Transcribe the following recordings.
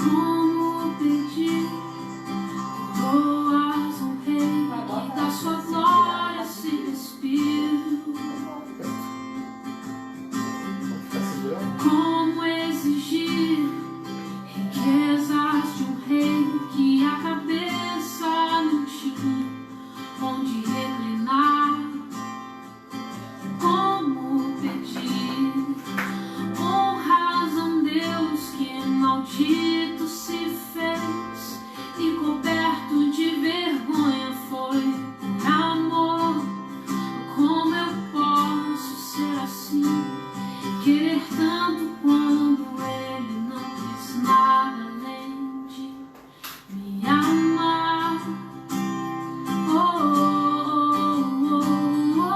Como pedir coroas ao rei que da sua glória se despiu? Como exigir riquezas de um rei que a cabeça não tinha onde reclinar? Como pedir honras a um Deus que maldito se fez e coberto de vergonha foi por amor? Como eu posso ser assim, querer tanto quando ele não quis nada além de me amar? Oh, oh, oh, oh, oh.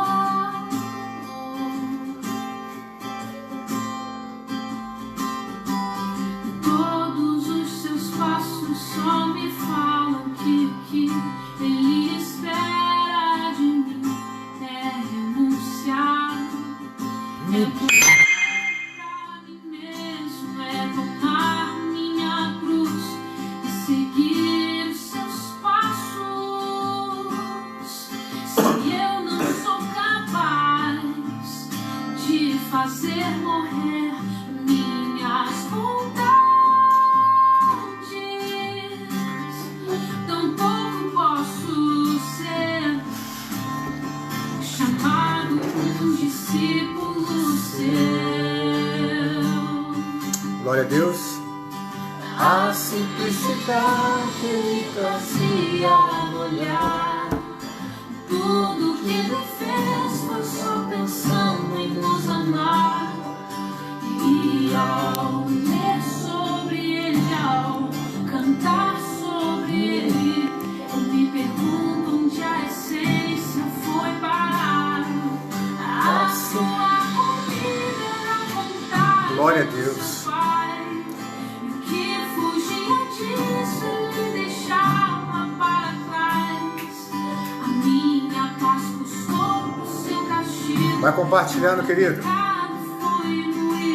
Todos os seus passos só me falam que o que ele espera de mim é renunciar. Pra mim mesmo é tomar minha cruz e seguir os seus passos. Se eu não sou capaz de fazer morrer minhas vontades, tampouco posso ser chamado um discípulo seu. Glória a Deus. A simplicidade ele trazia no olhar. Tudo que ele fez foi só pensando em nos amar. E ao ler sobre ele, ao cantar sobre ele, eu me pergunto onde a essência foi parar. A sua comida era vontade. Glória a Deus. Vai compartilhando, querido.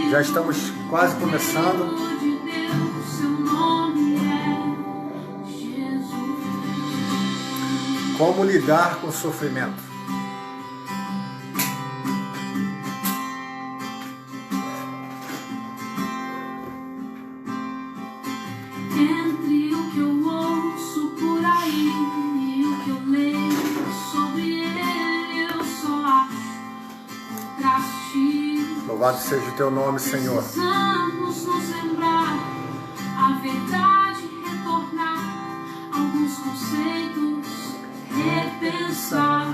Já estamos quase começando. Como lidar com o sofrimento? Entre o que eu ouço por aí e o que eu leio sobre ele, eu só acho contraste. Louvado seja o teu nome, Senhor. Precisamos nos lembrar a verdade, retornar alguns conceitos, repensar.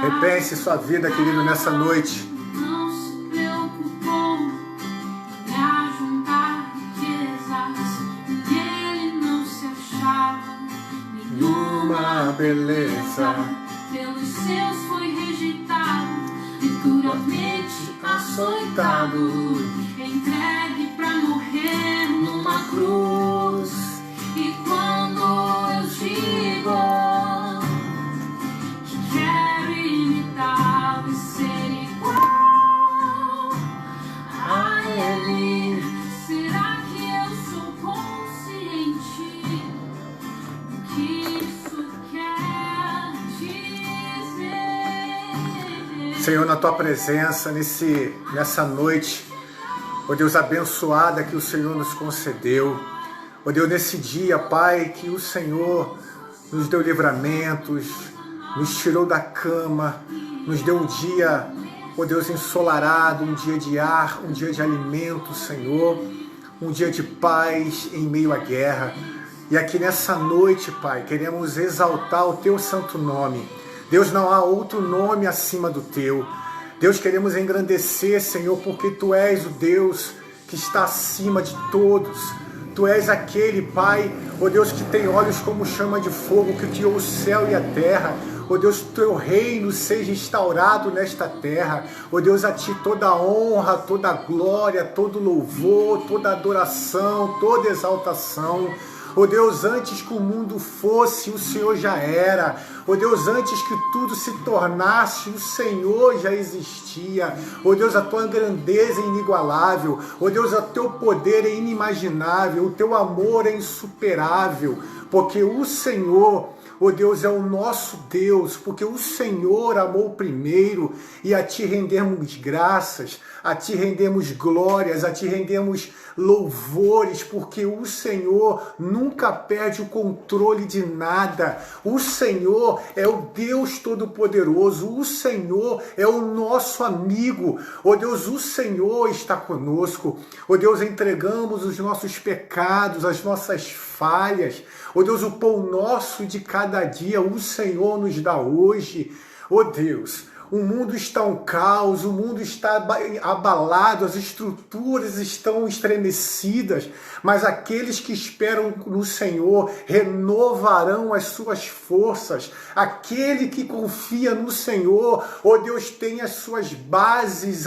Repense sua vida, querido, nessa noite. Não se preocupou em ajuntar riquezas, nele não se achava Nenhuma beleza. Pelos seus foi rejeitado e duramente açoitado, entregue pra morrer numa cruz. E quando eu digo que quero imitá-lo e ser igual a ele, será que eu sou consciente do que isso quer dizer? Senhor, na tua presença, nessa noite, ó Deus abençoada que o Senhor nos concedeu, ó Deus, nesse dia, Pai, que o Senhor nos deu livramentos, nos tirou da cama, nos deu um dia, ó Deus, ensolarado, um dia de ar, um dia de alimento, Senhor, um dia de paz em meio à guerra. E aqui nessa noite, Pai, queremos exaltar o teu santo nome. Deus, não há outro nome acima do teu. Deus, queremos engrandecer, Senhor, porque tu és o Deus que está acima de todos. Tu és aquele, Pai, ó Deus, que tem olhos como chama de fogo, que criou o céu e a terra. Ó Deus, teu reino seja instaurado nesta terra. Ó Deus, a ti toda a honra, toda a glória, todo louvor, toda adoração, toda exaltação. Ó Deus, antes que o mundo fosse, o Senhor já era. Ó Deus, antes que tudo se tornasse, o Senhor já existia. Ó Deus, a tua grandeza é inigualável. Ó Deus, o teu poder é inimaginável. O teu amor é insuperável. Porque o Senhor, ó Deus, é o nosso Deus. Porque o Senhor amou primeiro, e a ti rendemos graças, a ti rendemos glórias, a ti rendemos louvores, porque o Senhor nunca perde o controle de nada. O Senhor é o Deus Todo-Poderoso. O Senhor é o nosso amigo. Ó Deus, o Senhor está conosco. Ó Deus, entregamos os nossos pecados, as nossas falhas. Ó Deus, o pão nosso de cada dia, o Senhor nos dá hoje. Ó Deus, o mundo está um caos, o mundo está abalado, as estruturas estão estremecidas, mas aqueles que esperam no Senhor renovarão as suas forças. Aquele que confia no Senhor, ó Deus, tem as suas bases,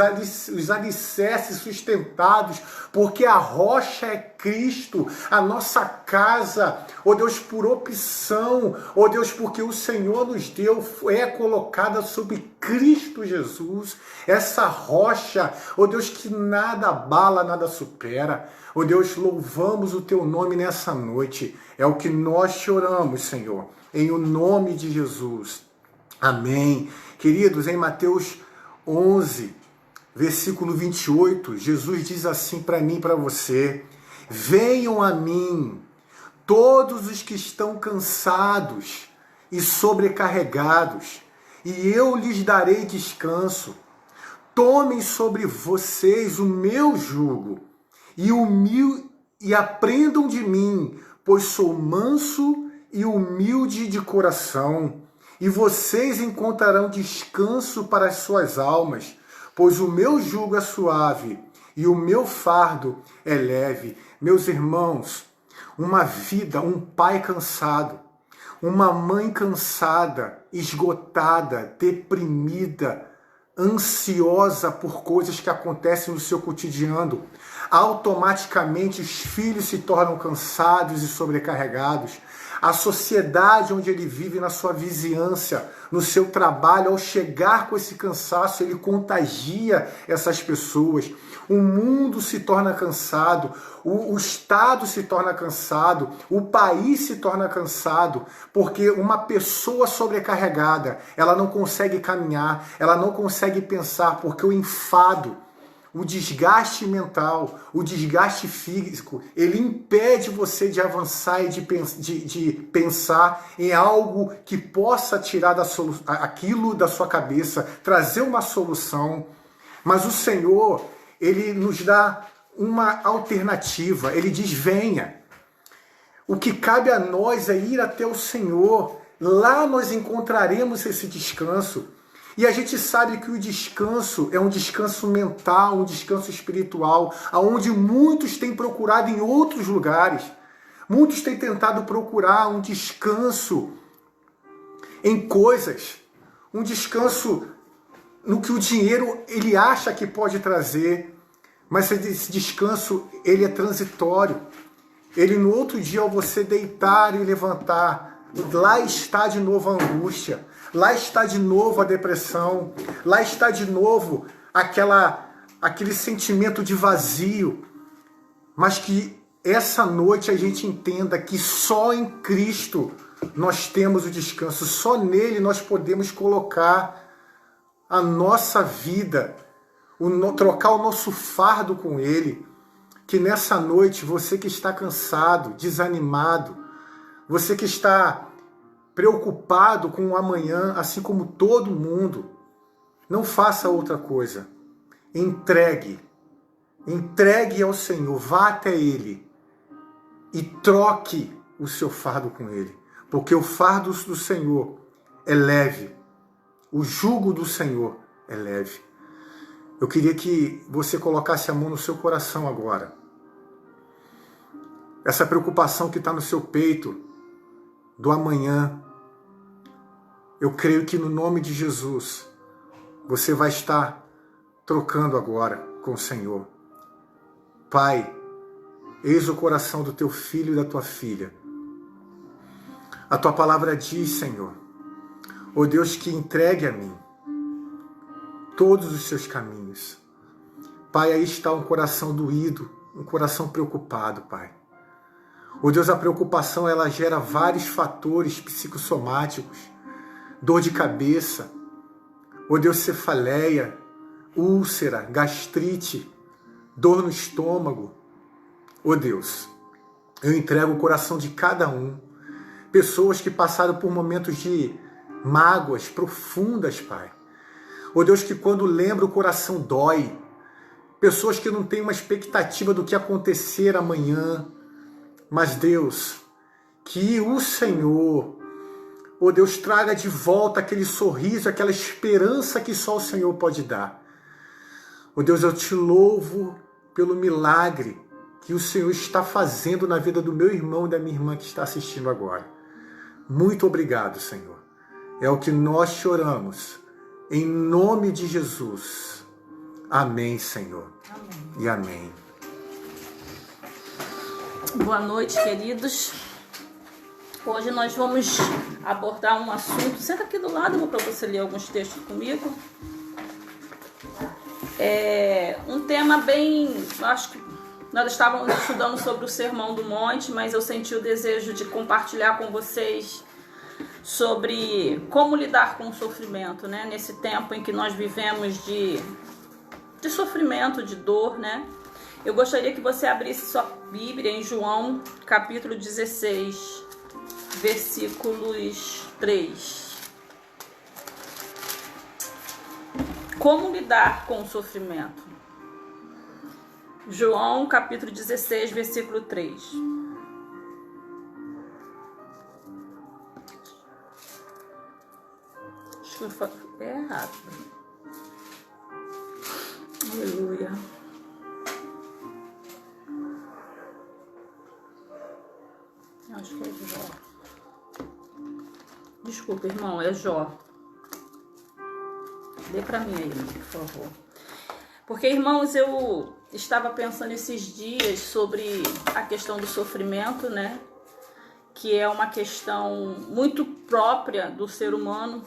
os alicerces sustentados, porque a rocha é Cristo, a nossa casa, ó Deus, por opção, ó Deus, porque o Senhor nos deu, é colocada sobre Cristo Jesus, essa rocha, ó Deus, que nada abala, nada supera. Ó Deus, louvamos o teu nome nessa noite, é o que nós te oramos, Senhor, em o nome de Jesus. Amém. Queridos, em Mateus 11, versículo 28, Jesus diz assim para mim e para você: venham a mim, todos os que estão cansados e sobrecarregados, e eu lhes darei descanso. Tomem sobre vocês o meu jugo e aprendam de mim, pois sou manso e humilde de coração, e vocês encontrarão descanso para as suas almas, pois o meu jugo é suave e o meu fardo é leve. Meus irmãos, uma vida, um pai cansado, uma mãe cansada, esgotada, deprimida, ansiosa por coisas que acontecem no seu cotidiano, automaticamente os filhos se tornam cansados e sobrecarregados. A sociedade onde ele vive, na sua vizinhança, no seu trabalho, ao chegar com esse cansaço, ele contagia essas pessoas. O mundo se torna cansado, o Estado se torna cansado, o país se torna cansado, porque uma pessoa sobrecarregada, ela não consegue caminhar, ela não consegue pensar, porque o enfado, o desgaste mental, o desgaste físico, ele impede você de avançar e de pensar em algo que possa tirar aquilo da sua cabeça, trazer uma solução. Mas o Senhor, ele nos dá uma alternativa, ele diz: venha. O que cabe a nós é ir até o Senhor, lá nós encontraremos esse descanso. E a gente sabe que o descanso é um descanso mental, um descanso espiritual, aonde muitos têm procurado em outros lugares. Muitos têm tentado procurar um descanso em coisas, um descanso no que o dinheiro ele acha que pode trazer, mas esse descanso ele é transitório. Ele no outro dia, ao você deitar e levantar, lá está de novo a angústia, lá está de novo a depressão, lá está de novo aquele sentimento de vazio. Mas que essa noite a gente entenda que só em Cristo nós temos o descanso, só nele nós podemos colocar a nossa vida, trocar o nosso fardo com ele. Que nessa noite, você que está cansado, desanimado, você que está preocupado com o amanhã, assim como todo mundo, não faça outra coisa. Entregue ao Senhor, vá até Ele e troque o seu fardo com Ele, porque o fardo do Senhor é leve, o jugo do Senhor é leve. Eu queria que você colocasse a mão no seu coração agora. Essa preocupação que está no seu peito do amanhã, eu creio que no nome de Jesus, você vai estar trocando agora com o Senhor. Pai, Eis o coração do teu filho e da tua filha. A tua palavra diz, Senhor, ó Deus, que entregue a mim todos os seus caminhos. Pai, aí está um coração doído, um coração preocupado, Pai. Ó Deus, a preocupação, ela gera vários fatores psicossomáticos, dor de cabeça, ó Deus, cefaleia, úlcera, gastrite, dor no estômago. Ó Deus, eu entrego o coração de cada um. Pessoas que passaram por momentos de mágoas profundas, Pai. Ó Deus, que quando lembra o coração dói. Pessoas que não têm uma expectativa do que acontecer amanhã. Mas Deus, que o Senhor, ó Deus, traga de volta aquele sorriso, aquela esperança que só o Senhor pode dar. Ó Deus, eu te louvo pelo milagre que o Senhor está fazendo na vida do meu irmão e da minha irmã que está assistindo agora. Muito obrigado, Senhor. É o que nós te oramos. Em nome de Jesus. Amém, Senhor. Amém. E amém. Boa noite, queridos. Hoje nós vamos abordar um assunto. Senta aqui do lado para você ler alguns textos comigo. É um tema bem... Acho que nós estávamos estudando sobre o Sermão do Monte, mas eu senti o desejo de compartilhar com vocês sobre como lidar com o sofrimento, né? Nesse tempo em que nós vivemos de sofrimento, de dor, né? Eu gostaria que você abrisse sua Bíblia em João, capítulo 16, versículos 3. Como lidar com o sofrimento? João, capítulo 16, versículo 3. Acho que eu falei errado. Aleluia. Acho que é Jó. Desculpa, irmão, é Jó. Dê pra mim aí, por favor. Porque, irmãos, eu estava pensando esses dias sobre a questão do sofrimento, né? Que é uma questão muito própria do ser humano,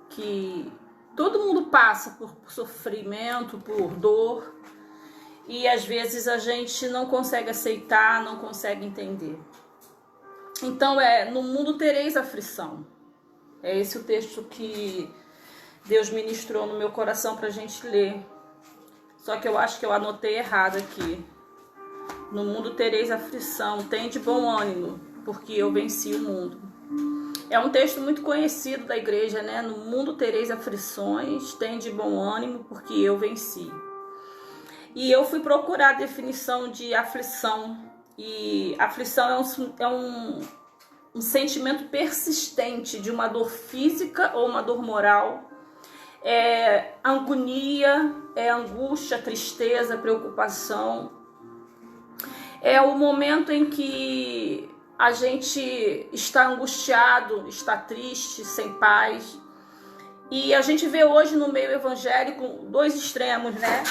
que todo mundo passa por sofrimento, por dor, e às vezes a gente não consegue aceitar, não consegue entender. Então, no mundo tereis aflição. É esse o texto que Deus ministrou no meu coração para a gente ler. Só que eu acho que eu anotei errado aqui. No mundo tereis aflição, tende bom ânimo, porque eu venci o mundo. É um texto muito conhecido da igreja, né? No mundo tereis aflições, tende bom ânimo, porque eu venci. E eu fui procurar a definição de aflição. E aflição é um sentimento persistente de uma dor física ou uma dor moral. É agonia, é angústia, tristeza, preocupação. É o momento em que a gente está angustiado, está triste, sem paz. E a gente vê hoje no meio evangélico dois extremos, né?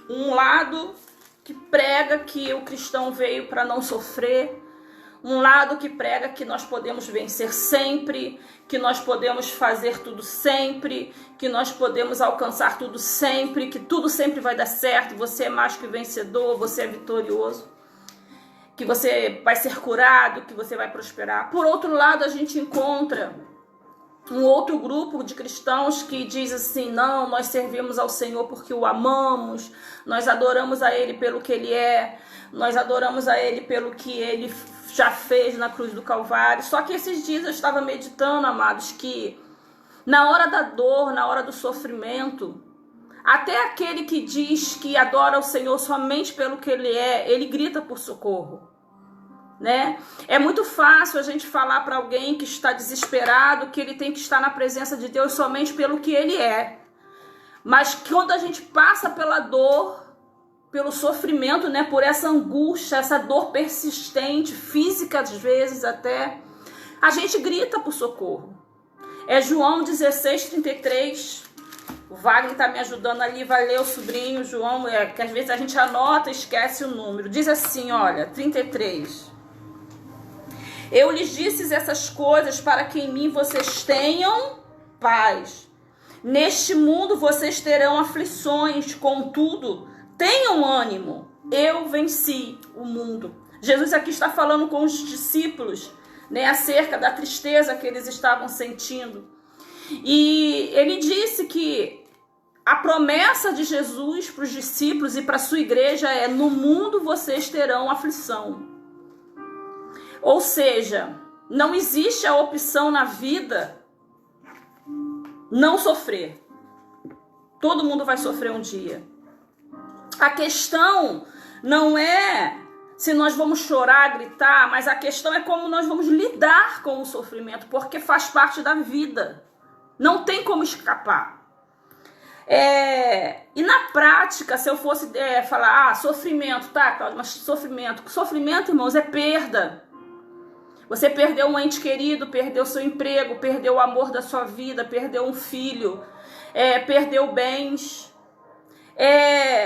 Um lado que prega que o cristão veio para não sofrer. Um lado que prega que nós podemos vencer sempre, que nós podemos fazer tudo sempre, que nós podemos alcançar tudo sempre, que tudo sempre vai dar certo, você é mais que vencedor, você é vitorioso, que você vai ser curado, que você vai prosperar. Por outro lado, a gente encontra um outro grupo de cristãos que diz assim: não, nós servimos ao Senhor porque o amamos, nós adoramos a Ele pelo que Ele é, nós adoramos a Ele pelo que Ele já fez na cruz do Calvário. Só que esses dias eu estava meditando, amados, que na hora da dor, na hora do sofrimento, até aquele que diz que adora o Senhor somente pelo que Ele é, ele grita por socorro, né? É muito fácil a gente falar para alguém que está desesperado que ele tem que estar na presença de Deus somente pelo que Ele é. Mas quando a gente passa pela dor, pelo sofrimento, né, por essa angústia, essa dor persistente, física às vezes até, a gente grita por socorro. É João 16:33, O Wagner está me ajudando ali, vai ler o sobrinho, João, que às vezes a gente anota e esquece o número. Diz assim, olha, 33. Eu lhes disse essas coisas para que em mim vocês tenham paz. Neste mundo vocês terão aflições, contudo, tenham ânimo. Eu venci o mundo. Jesus aqui está falando com os discípulos, né, acerca da tristeza que eles estavam sentindo. E ele disse que a promessa de Jesus para os discípulos e para a sua igreja é: no mundo vocês terão aflição. Ou seja, não existe a opção na vida não sofrer. Todo mundo vai sofrer um dia. A questão não é se nós vamos chorar, gritar, mas a questão é como nós vamos lidar com o sofrimento, porque faz parte da vida. Não tem como escapar. E na prática, se eu fosse falar, sofrimento, tá, Cláudia, mas sofrimento, irmãos, é perda. Você perdeu um ente querido, perdeu seu emprego, perdeu o amor da sua vida, perdeu um filho, perdeu bens,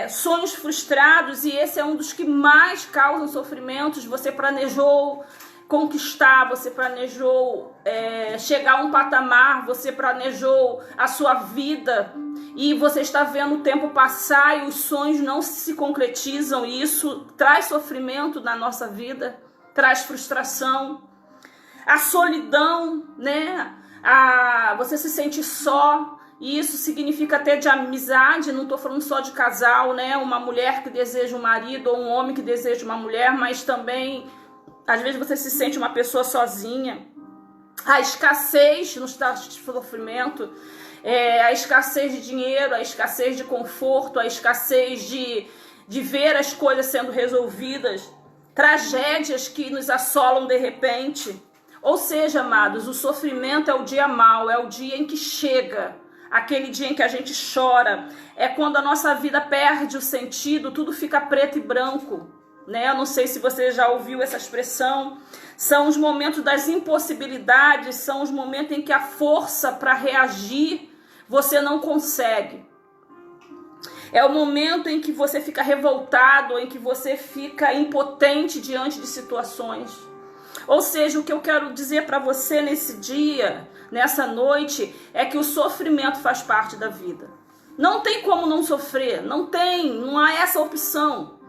sonhos frustrados, e esse é um dos que mais causam sofrimentos. Você planejou conquistar, você planejou chegar a um patamar, você planejou a sua vida e você está vendo o tempo passar e os sonhos não se concretizam, e isso traz sofrimento na nossa vida, traz frustração. A solidão, né? Você se sente só, e isso significa até de amizade, não estou falando só de casal, né? Uma mulher que deseja um marido ou um homem que deseja uma mulher, mas também, às vezes, você se sente uma pessoa sozinha. A escassez nos traz sofrimento, a escassez de dinheiro, a escassez de conforto, a escassez de ver as coisas sendo resolvidas, tragédias que nos assolam de repente. Ou seja, amados, o sofrimento é o dia mau, é o dia em que chega, aquele dia em que a gente chora, é quando a nossa vida perde o sentido, tudo fica preto e branco, né? Eu não sei se você já ouviu essa expressão. São os momentos das impossibilidades, são os momentos em que a força para reagir você não consegue. É o momento em que você fica revoltado, em que você fica impotente diante de situações. Ou seja, o que eu quero dizer para você nesse dia, nessa noite, é que o sofrimento faz parte da vida. Não tem como não sofrer, não há essa opção.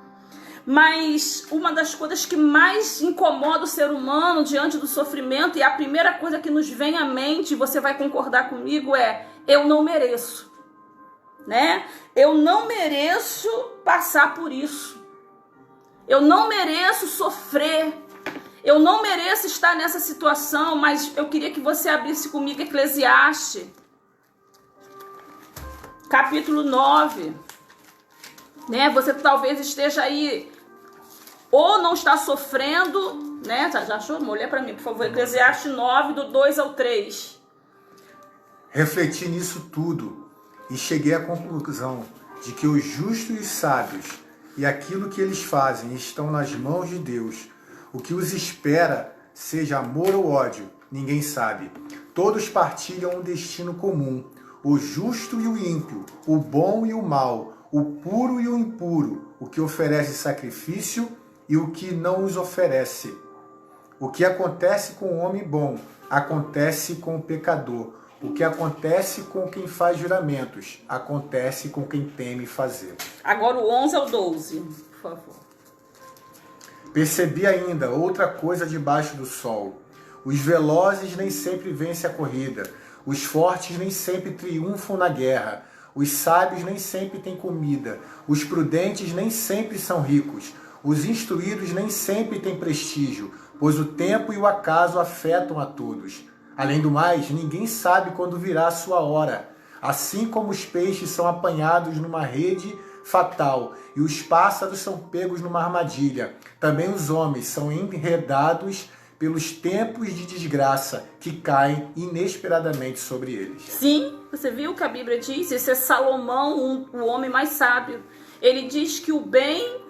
Mas uma das coisas que mais incomoda o ser humano diante do sofrimento, e a primeira coisa que nos vem à mente, você vai concordar comigo, é: eu não mereço, né? Eu não mereço passar por isso. Eu não mereço sofrer. Eu não mereço estar nessa situação. Mas eu queria que você abrisse comigo Eclesiastes, capítulo 9. Né? Você talvez esteja aí, ou não está sofrendo, né? Já achou? Olha para mim, por favor. Eclesiastes 9, do 2 ao 3. Refleti nisso tudo e cheguei à conclusão de que os justos e sábios e aquilo que eles fazem estão nas mãos de Deus. O que os espera, seja amor ou ódio, ninguém sabe. Todos partilham um destino comum. O justo e o ímpio, o bom e o mal, o puro e o impuro, o que oferece sacrifício e o que não os oferece. O que acontece com o homem bom, acontece com o pecador. O que acontece com quem faz juramentos, acontece com quem teme fazer. Agora o 11 ao 12, por favor. Percebi ainda outra coisa debaixo do sol. Os velozes nem sempre vencem a corrida. Os fortes nem sempre triunfam na guerra. Os sábios nem sempre têm comida. Os prudentes nem sempre são ricos. Os instruídos nem sempre têm prestígio, pois o tempo e o acaso afetam a todos. Além do mais, ninguém sabe quando virá a sua hora. Assim como os peixes são apanhados numa rede fatal e os pássaros são pegos numa armadilha, também os homens são enredados pelos tempos de desgraça que caem inesperadamente sobre eles. Sim, você viu o que a Bíblia diz? Esse é Salomão, o homem mais sábio. Ele diz que o bem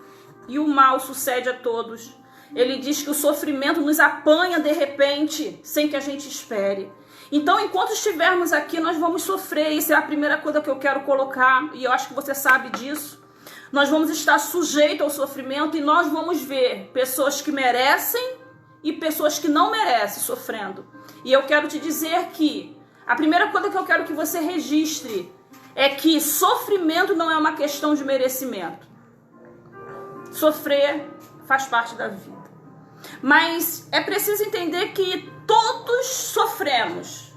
e o mal sucede a todos. Ele diz que o sofrimento nos apanha de repente, sem que a gente espere. Então, enquanto estivermos aqui, nós vamos sofrer. Isso é a primeira coisa que eu quero colocar, e eu acho que você sabe disso. Nós vamos estar sujeitos ao sofrimento e nós vamos ver pessoas que merecem e pessoas que não merecem sofrendo. E eu quero te dizer que a primeira coisa que eu quero que você registre é que sofrimento não é uma questão de merecimento. Sofrer faz parte da vida. Mas é preciso entender que todos sofremos.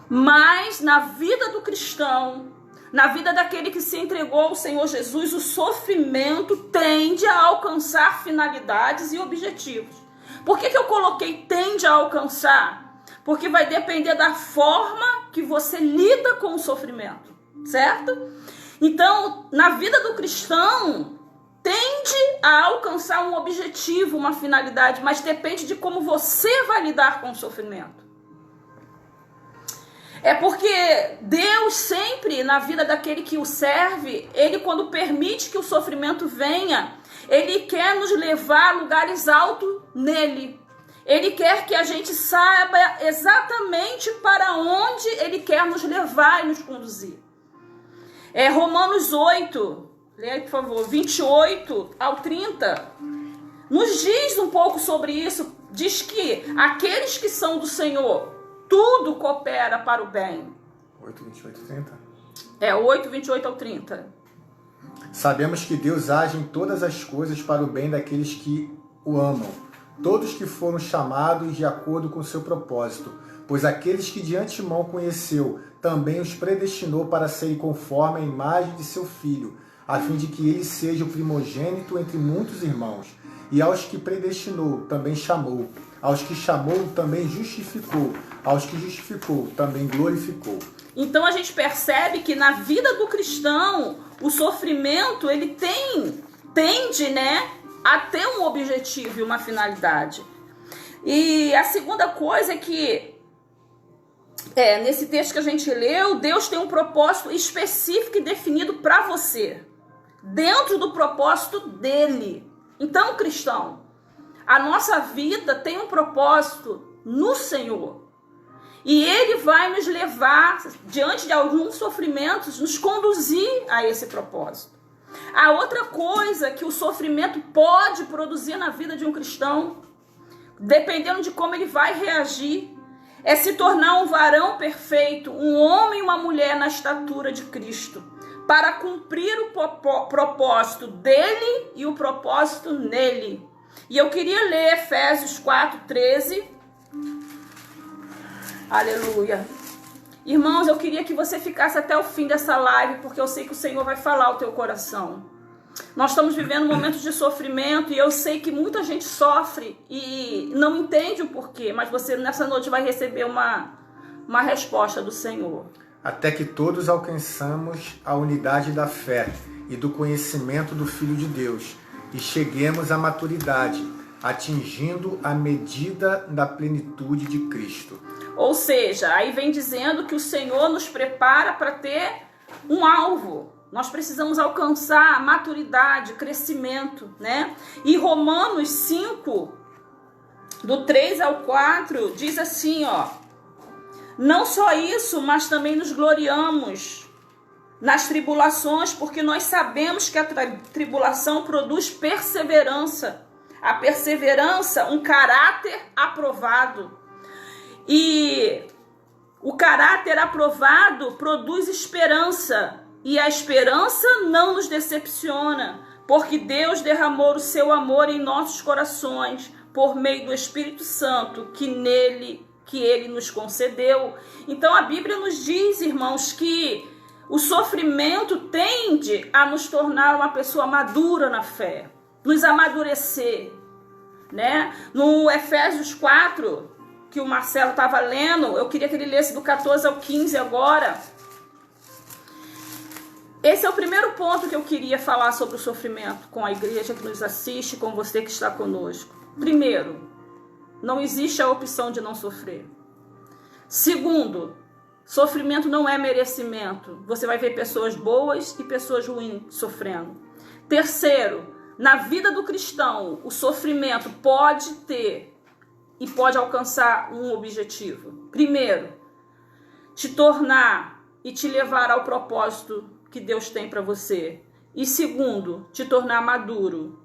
Mas na vida do cristão, na vida daquele que se entregou ao Senhor Jesus, o sofrimento tende a alcançar finalidades e objetivos. Por que eu coloquei tende a alcançar? Porque vai depender da forma que você lida com o sofrimento, certo? Então, na vida do cristão, tende a alcançar um objetivo, uma finalidade, mas depende de como você vai lidar com o sofrimento. É porque Deus sempre, na vida daquele que o serve, Ele quando permite que o sofrimento venha, Ele quer nos levar a lugares altos nele. Ele quer que a gente saiba exatamente para onde Ele quer nos levar e nos conduzir. Romanos 8, leia aí por favor, 28 ao 30, nos diz um pouco sobre isso. Diz que aqueles que são do Senhor, tudo coopera para o bem. 8, 28, 30? 8, 28 ao 30. Sabemos que Deus age em todas as coisas para o bem daqueles que o amam, todos que foram chamados de acordo com o seu propósito, pois aqueles que de antemão conheceu, também os predestinou para serem conforme a imagem de seu Filho, a fim de que ele seja o primogênito entre muitos irmãos. E aos que predestinou, também chamou. Aos que chamou, também justificou. Aos que justificou, também glorificou. Então a gente percebe que na vida do cristão, o sofrimento, ele tende, né, a ter um objetivo e uma finalidade. E a segunda coisa é que, nesse texto que a gente leu, Deus tem um propósito específico e definido para você, dentro do propósito dele. Então, cristão, a nossa vida tem um propósito no Senhor. E Ele vai nos levar, diante de alguns sofrimentos, nos conduzir a esse propósito. A outra coisa que o sofrimento pode produzir na vida de um cristão, dependendo de como ele vai reagir, é se tornar um varão perfeito, um homem e uma mulher na estatura de Cristo, para cumprir o propósito dele e o propósito nele. E eu queria ler Efésios 4:13. Aleluia. Irmãos, eu queria que você ficasse até o fim dessa live, porque eu sei que o Senhor vai falar ao teu coração. Nós estamos vivendo momentos de sofrimento e eu sei que muita gente sofre e não entende o porquê, mas você nessa noite vai receber uma resposta do Senhor. Até que todos alcançamos a unidade da fé e do conhecimento do Filho de Deus e cheguemos à maturidade, atingindo a medida da plenitude de Cristo. Ou seja, aí vem dizendo que o Senhor nos prepara para ter um alvo. Nós precisamos alcançar a maturidade, crescimento, né? E Romanos 5, do 3 ao 4, diz assim, não só isso, mas também nos gloriamos nas tribulações, porque nós sabemos que a tribulação produz perseverança. A perseverança, um caráter aprovado. E o caráter aprovado produz esperança. E a esperança não nos decepciona, porque Deus derramou o seu amor em nossos corações por meio do Espírito Santo que Ele nos concedeu. Então a Bíblia nos diz, irmãos, que o sofrimento tende a nos tornar uma pessoa madura na fé, nos amadurecer, né? No Efésios 4, que o Marcelo estava lendo, eu queria que ele lesse do 14 ao 15 agora. Esse é o primeiro ponto que eu queria falar sobre o sofrimento com a igreja que nos assiste, com você que está conosco. Primeiro, não existe a opção de não sofrer. Segundo, sofrimento não é merecimento. Você vai ver pessoas boas e pessoas ruins sofrendo. Terceiro, na vida do cristão, o sofrimento pode ter e pode alcançar um objetivo. Primeiro, te tornar e te levar ao propósito que Deus tem para você. E segundo, te tornar maduro,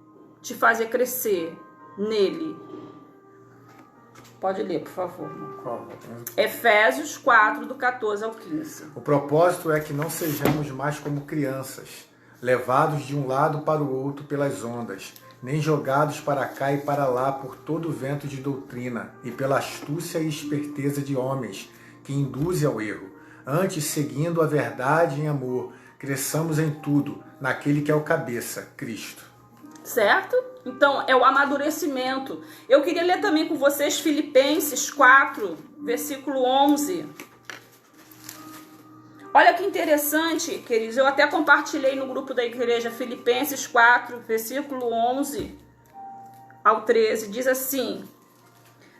te fazer crescer nele. Pode ler, por favor. Efésios 4, do 14 ao 15. O propósito é que não sejamos mais como crianças, levados de um lado para o outro pelas ondas, nem jogados para cá e para lá por todo vento de doutrina e pela astúcia e esperteza de homens que induzem ao erro. Antes, seguindo a verdade em amor, cresçamos em tudo naquele que é o cabeça, Cristo. Certo? Então, é o amadurecimento. Eu queria ler também com vocês Filipenses 4, versículo 11. Olha que interessante, queridos. Eu até compartilhei no grupo da igreja Filipenses 4, versículo 11 ao 13. Diz assim: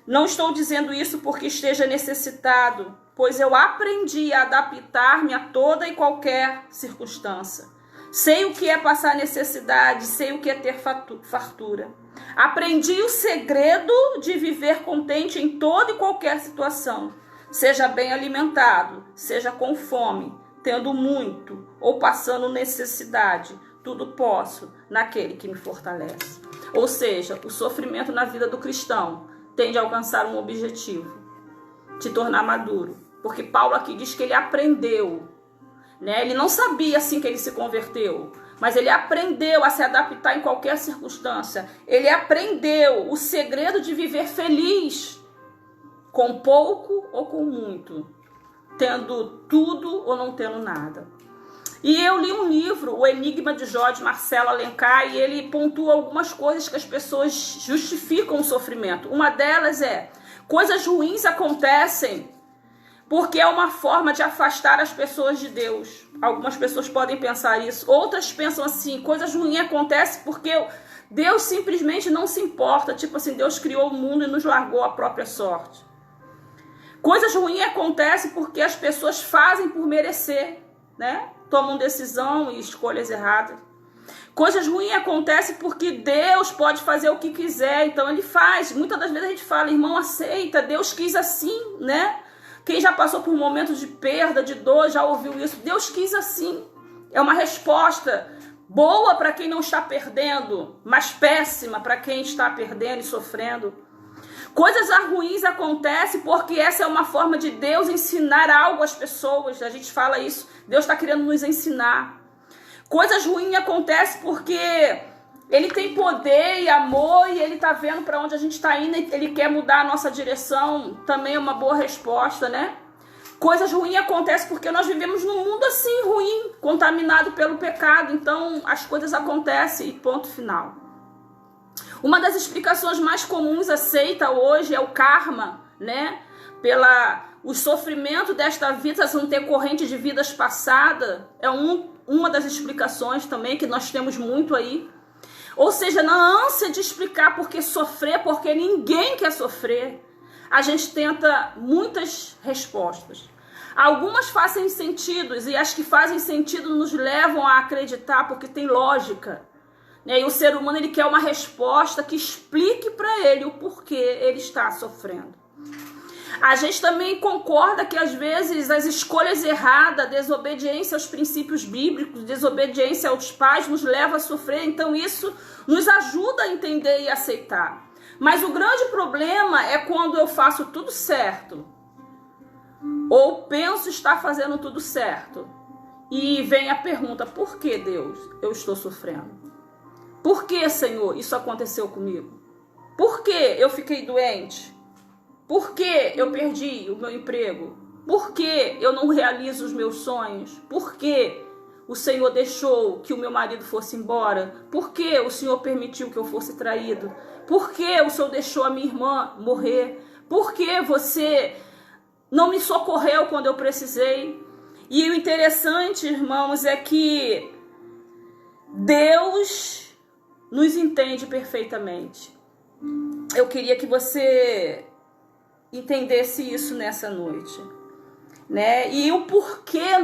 não estou dizendo isso porque esteja necessitado, pois eu aprendi a adaptar-me a toda e qualquer circunstância. Sei o que é passar necessidade, sei o que é ter fartura. Aprendi o segredo de viver contente em toda e qualquer situação. Seja bem alimentado, seja com fome, tendo muito ou passando necessidade. Tudo posso naquele que me fortalece. Ou seja, o sofrimento na vida do cristão tende a alcançar um objetivo: te tornar maduro. Porque Paulo aqui diz que ele aprendeu. Ele não sabia assim que ele se converteu, mas ele aprendeu a se adaptar em qualquer circunstância. Ele aprendeu o segredo de viver feliz, com pouco ou com muito, tendo tudo ou não tendo nada. E eu li um livro, O Enigma de Jó, de Marcelo Alencar, e ele pontua algumas coisas que as pessoas justificam o sofrimento. Uma delas é: coisas ruins acontecem porque é uma forma de afastar as pessoas de Deus. Algumas pessoas podem pensar isso. Outras pensam assim: coisas ruins acontecem porque Deus simplesmente não se importa. Tipo assim, Deus criou o mundo e nos largou à própria sorte. Coisas ruins acontecem porque as pessoas fazem por merecer, tomam decisão e escolhas erradas. Coisas ruins acontecem porque Deus pode fazer o que quiser, então ele faz. Muitas das vezes a gente fala: irmão, aceita, Deus quis assim, Quem já passou por momentos de perda, de dor, já ouviu isso. Deus quis assim. É uma resposta boa para quem não está perdendo, mas péssima para quem está perdendo e sofrendo. Coisas ruins acontecem porque essa é uma forma de Deus ensinar algo às pessoas. A gente fala isso. Deus está querendo nos ensinar. Coisas ruins acontecem porque Ele tem poder e amor e Ele está vendo para onde a gente está indo. Ele quer mudar a nossa direção. Também é uma boa resposta, Coisas ruins acontecem porque nós vivemos num mundo assim, ruim, contaminado pelo pecado. Então, as coisas acontecem e ponto final. Uma das explicações mais comuns aceita hoje é o karma, o sofrimento desta vida são decorrente de vidas passadas. É uma das explicações também que nós temos muito aí. Ou seja, na ânsia de explicar por que sofrer, porque ninguém quer sofrer, a gente tenta muitas respostas. Algumas fazem sentido e as que fazem sentido nos levam a acreditar porque tem lógica. E o ser humano ele quer uma resposta que explique para ele o porquê ele está sofrendo. A gente também concorda que às vezes as escolhas erradas, desobediência aos princípios bíblicos, desobediência aos pais nos leva a sofrer. Então isso nos ajuda a entender e aceitar. Mas o grande problema é quando eu faço tudo certo, ou penso estar fazendo tudo certo, e vem a pergunta: por que, Deus, eu estou sofrendo? Por que, Senhor, isso aconteceu comigo? Por que eu fiquei doente? Por que eu perdi o meu emprego? Por que eu não realizo os meus sonhos? Por que o Senhor deixou que o meu marido fosse embora? Por que o Senhor permitiu que eu fosse traído? Por que o Senhor deixou a minha irmã morrer? Por que você não me socorreu quando eu precisei? E o interessante, irmãos, é que Deus nos entende perfeitamente. Eu queria que você entendesse isso nessa noite, E o porquê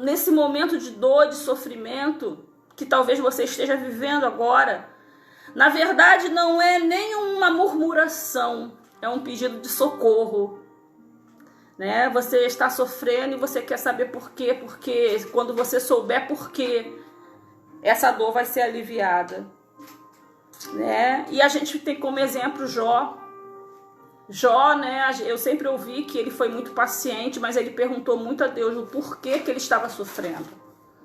nesse momento de dor, de sofrimento que talvez você esteja vivendo agora, na verdade não é nenhuma murmuração, é um pedido de socorro, né? Você está sofrendo e você quer saber por quê, porque quando você souber por quê, essa dor vai ser aliviada, né? E a gente tem como exemplo Jó. Jó, né? Eu sempre ouvi que ele foi muito paciente, mas ele perguntou muito a Deus o porquê que ele estava sofrendo.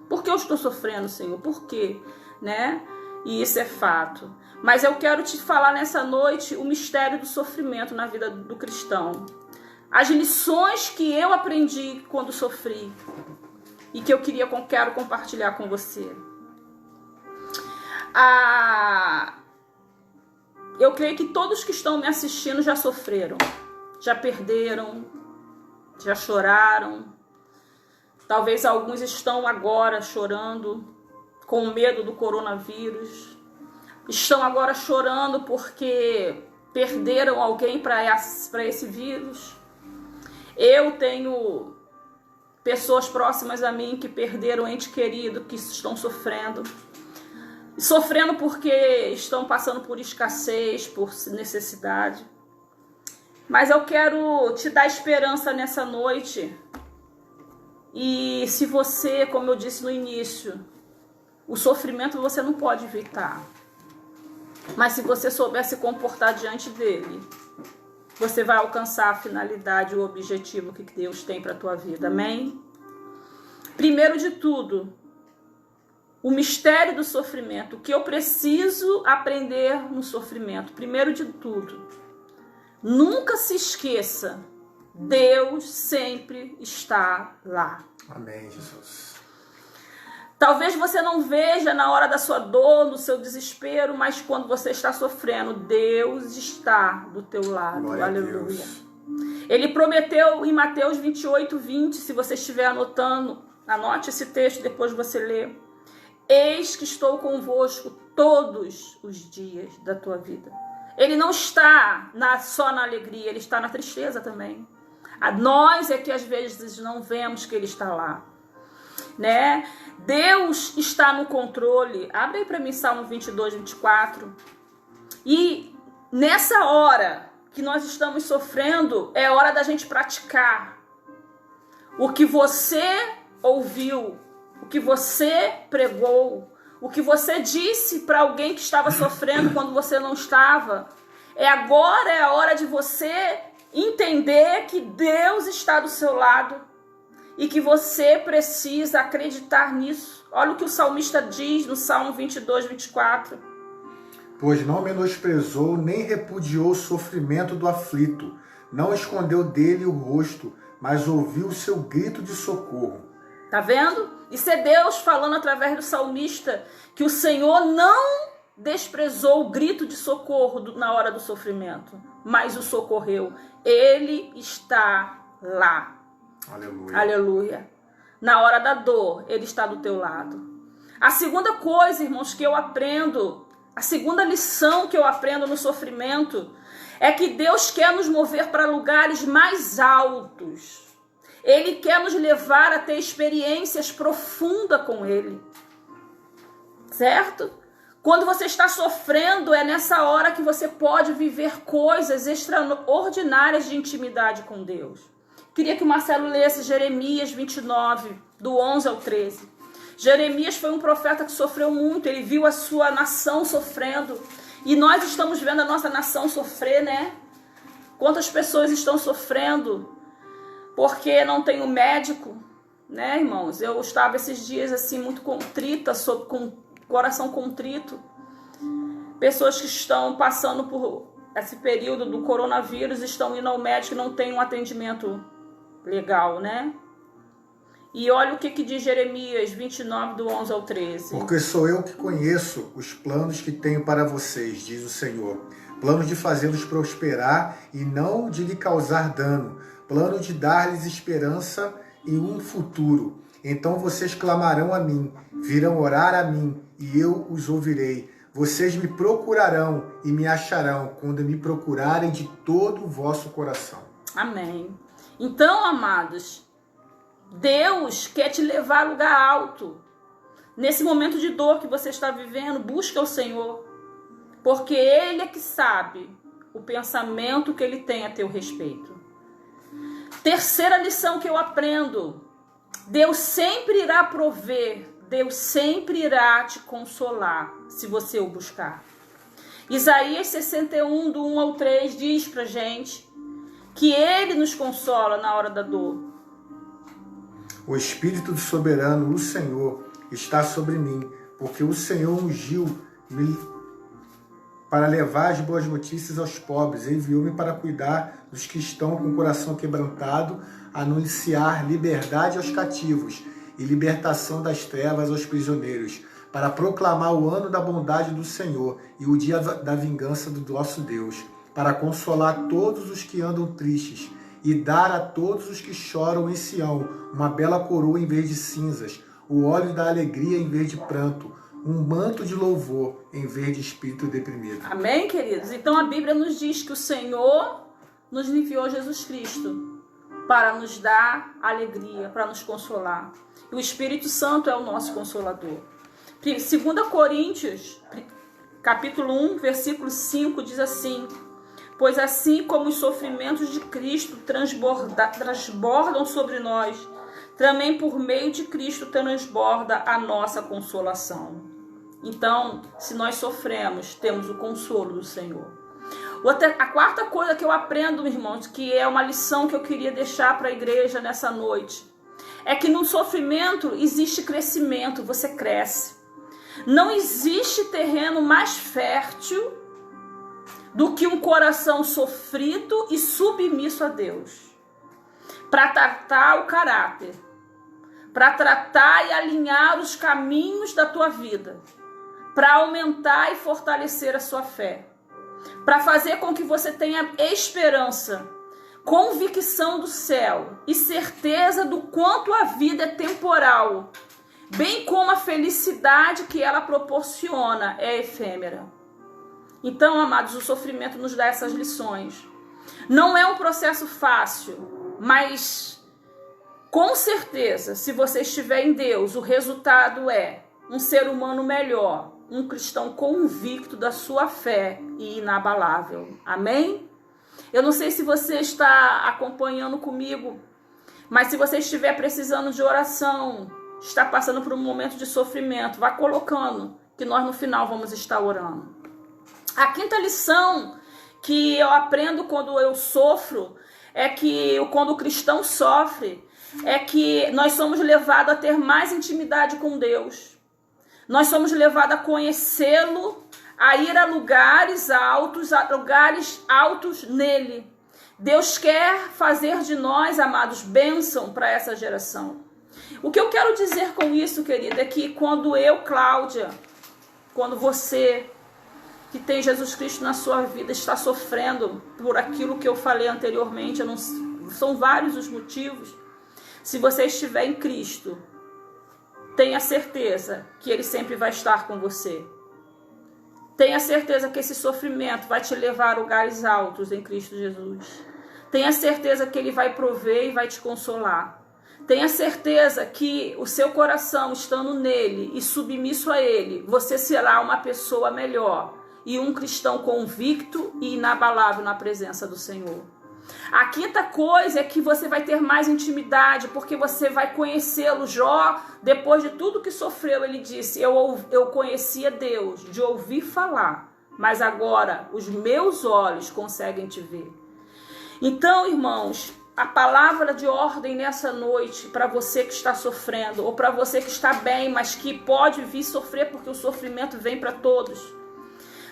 Por que eu estou sofrendo, Senhor? Por quê? Né? E isso é fato. Mas eu quero te falar nessa noite o mistério do sofrimento na vida do cristão. As lições que eu aprendi quando sofri e que eu quero compartilhar com você. Eu creio que todos que estão me assistindo já sofreram, já perderam, já choraram. Talvez alguns estão agora chorando com medo do coronavírus. Estão agora chorando porque perderam alguém para esse vírus. Eu tenho pessoas próximas a mim que perderam ente querido, que estão sofrendo. Sofrendo porque estão passando por escassez, por necessidade. Mas eu quero te dar esperança nessa noite. E se você, como eu disse no início, o sofrimento você não pode evitar. Mas se você souber se comportar diante dele, você vai alcançar a finalidade, o objetivo que Deus tem para a tua vida. Amém? Primeiro de tudo, o mistério do sofrimento, o que eu preciso aprender no sofrimento. Primeiro de tudo, nunca se esqueça, Deus sempre está lá. Amém, Jesus. Talvez você não veja na hora da sua dor, no seu desespero, mas quando você está sofrendo, Deus está do teu lado. Glória Aleluia. Ele prometeu em Mateus 28:20, se você estiver anotando, anote esse texto, depois você lê. Eis que estou convosco todos os dias da tua vida. Ele não está só na alegria, ele está na tristeza também. A nós é que às vezes não vemos que ele está lá, né? Deus está no controle. Abre aí para mim Salmo 22:24. E nessa hora que nós estamos sofrendo, é hora da gente praticar o que você ouviu, o que você pregou, o que você disse para alguém que estava sofrendo quando você não estava. Agora é a hora de você entender que Deus está do seu lado e que você precisa acreditar nisso. Olha o que o salmista diz no Salmo 22:24. Pois não menosprezou nem repudiou o sofrimento do aflito, não escondeu dele o rosto, mas ouviu o seu grito de socorro. Tá vendo? Isso é Deus falando através do salmista, que o Senhor não desprezou o grito de socorro na hora do sofrimento, mas o socorreu. Ele está lá. Aleluia. Aleluia. Na hora da dor, ele está do teu lado. A segunda coisa, irmãos, que eu aprendo, a segunda lição que eu aprendo no sofrimento, é que Deus quer nos mover para lugares mais altos. Ele quer nos levar a ter experiências profundas com Ele. Certo? Quando você está sofrendo, é nessa hora que você pode viver coisas extraordinárias de intimidade com Deus. Queria que o Marcelo lesse Jeremias 29, do 11 ao 13. Jeremias foi um profeta que sofreu muito, ele viu a sua nação sofrendo. E nós estamos vendo a nossa nação sofrer, né? Quantas pessoas estão sofrendo porque não tem um médico, né, irmãos? Eu estava esses dias assim muito contrita, com coração contrito. Pessoas que estão passando por esse período do coronavírus, estão indo ao médico e não tem um atendimento legal, né? E olha o que diz Jeremias 29, do 11 ao 13. Porque sou eu que conheço os planos que tenho para vocês, diz o Senhor. Planos de fazê-los prosperar e não de lhe causar dano. Plano de dar-lhes esperança e um futuro. Então vocês clamarão a mim, virão orar a mim, e eu os ouvirei. Vocês me procurarão e me acharão, quando me procurarem de todo o vosso coração. Amém. Então, amados, Deus quer te levar a lugar alto. Nesse momento de dor que você está vivendo, busca o Senhor. Porque Ele é que sabe o pensamento que ele tem a teu respeito. Terceira lição que eu aprendo: Deus sempre irá prover, Deus sempre irá te consolar, se você o buscar. Isaías 61, do 1 ao 3, diz pra gente que ele nos consola na hora da dor. O Espírito do Soberano, o Senhor, está sobre mim, porque o Senhor ungiu-me para levar as boas notícias aos pobres, enviou-me para cuidar dos que estão com o coração quebrantado, anunciar liberdade aos cativos e libertação das trevas aos prisioneiros, para proclamar o ano da bondade do Senhor e o dia da vingança do nosso Deus, para consolar todos os que andam tristes e dar a todos os que choram em Sião uma bela coroa em vez de cinzas, o óleo da alegria em vez de pranto, um manto de louvor em vez de espírito deprimido. Amém, queridos? Então a Bíblia nos diz que o Senhor nos enviou Jesus Cristo para nos dar alegria, para nos consolar. E o Espírito Santo é o nosso consolador. 2 Coríntios, capítulo 1, versículo 5, diz assim: pois assim como os sofrimentos de Cristo transbordam sobre nós, também por meio de Cristo transborda a nossa consolação. Então, se nós sofremos, temos o consolo do Senhor. A quarta coisa que eu aprendo, irmãos, que é uma lição que eu queria deixar para a igreja nessa noite, é que no sofrimento existe crescimento, você cresce. Não existe terreno mais fértil do que um coração sofrido e submisso a Deus, para tratar o caráter, para tratar e alinhar os caminhos da tua vida, para aumentar e fortalecer a sua fé, para fazer com que você tenha esperança, convicção do céu e certeza do quanto a vida é temporal, bem como a felicidade que ela proporciona é efêmera. Então, amados, o sofrimento nos dá essas lições. Não é um processo fácil, mas com certeza, se você estiver em Deus, o resultado é um ser humano melhor, um cristão convicto da sua fé e inabalável. Amém? Eu não sei se você está acompanhando comigo, mas se você estiver precisando de oração, está passando por um momento de sofrimento, vá colocando, que nós no final vamos estar orando. A quinta lição que eu aprendo quando eu sofro, é que quando o cristão sofre, é que nós somos levados a ter mais intimidade com Deus. Nós somos levados a conhecê-lo, a ir a lugares altos nele. Deus quer fazer de nós, amados, bênção para essa geração. O que eu quero dizer com isso, querida, é que quando eu, Cláudia, quando você que tem Jesus Cristo na sua vida está sofrendo por aquilo que eu falei anteriormente, são vários os motivos. Se você estiver em Cristo, tenha certeza que Ele sempre vai estar com você. Tenha certeza que esse sofrimento vai te levar a lugares altos em Cristo Jesus. Tenha certeza que Ele vai prover e vai te consolar. Tenha certeza que o seu coração estando nele e submisso a Ele, você será uma pessoa melhor e um cristão convicto e inabalável na presença do Senhor. A quinta coisa é que você vai ter mais intimidade, porque você vai conhecê-lo. Jó, depois de tudo que sofreu, ele disse: eu conhecia Deus de ouvir falar, mas agora os meus olhos conseguem te ver. Então, irmãos, a palavra de ordem nessa noite, para você que está sofrendo, ou para você que está bem, mas que pode vir sofrer, porque o sofrimento vem para todos.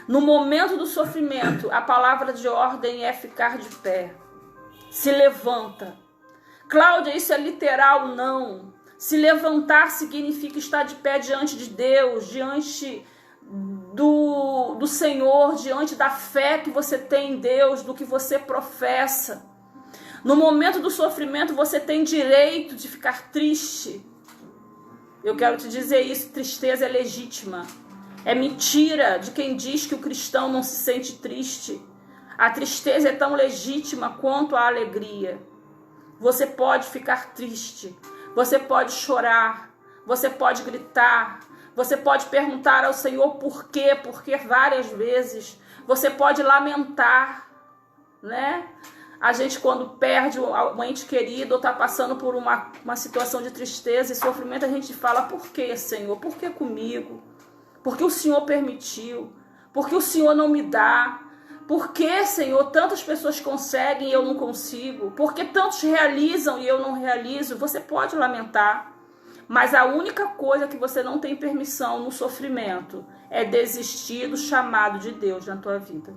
No momento do sofrimento, a palavra de ordem é ficar de pé. Se levanta. Cláudia, isso é literal? Não. Se levantar significa estar de pé diante de Deus, diante do Senhor, diante da fé que você tem em Deus, do que você professa. No momento do sofrimento, você tem direito de ficar triste. Eu quero te dizer isso, tristeza é legítima. É mentira de quem diz que o cristão não se sente triste. A tristeza é tão legítima quanto a alegria. Você pode ficar triste, você pode chorar, você pode gritar, você pode perguntar ao Senhor por quê, porque várias vezes. Você pode lamentar, né? A gente, quando perde um ente querido ou está passando por uma situação de tristeza e sofrimento, a gente fala: por que, Senhor? Por que comigo? Por que o Senhor permitiu? Por que o Senhor não me dá? Por que, Senhor, tantas pessoas conseguem e eu não consigo? Por que tantos realizam e eu não realizo? Você pode lamentar, mas a única coisa que você não tem permissão no sofrimento é desistir do chamado de Deus na tua vida,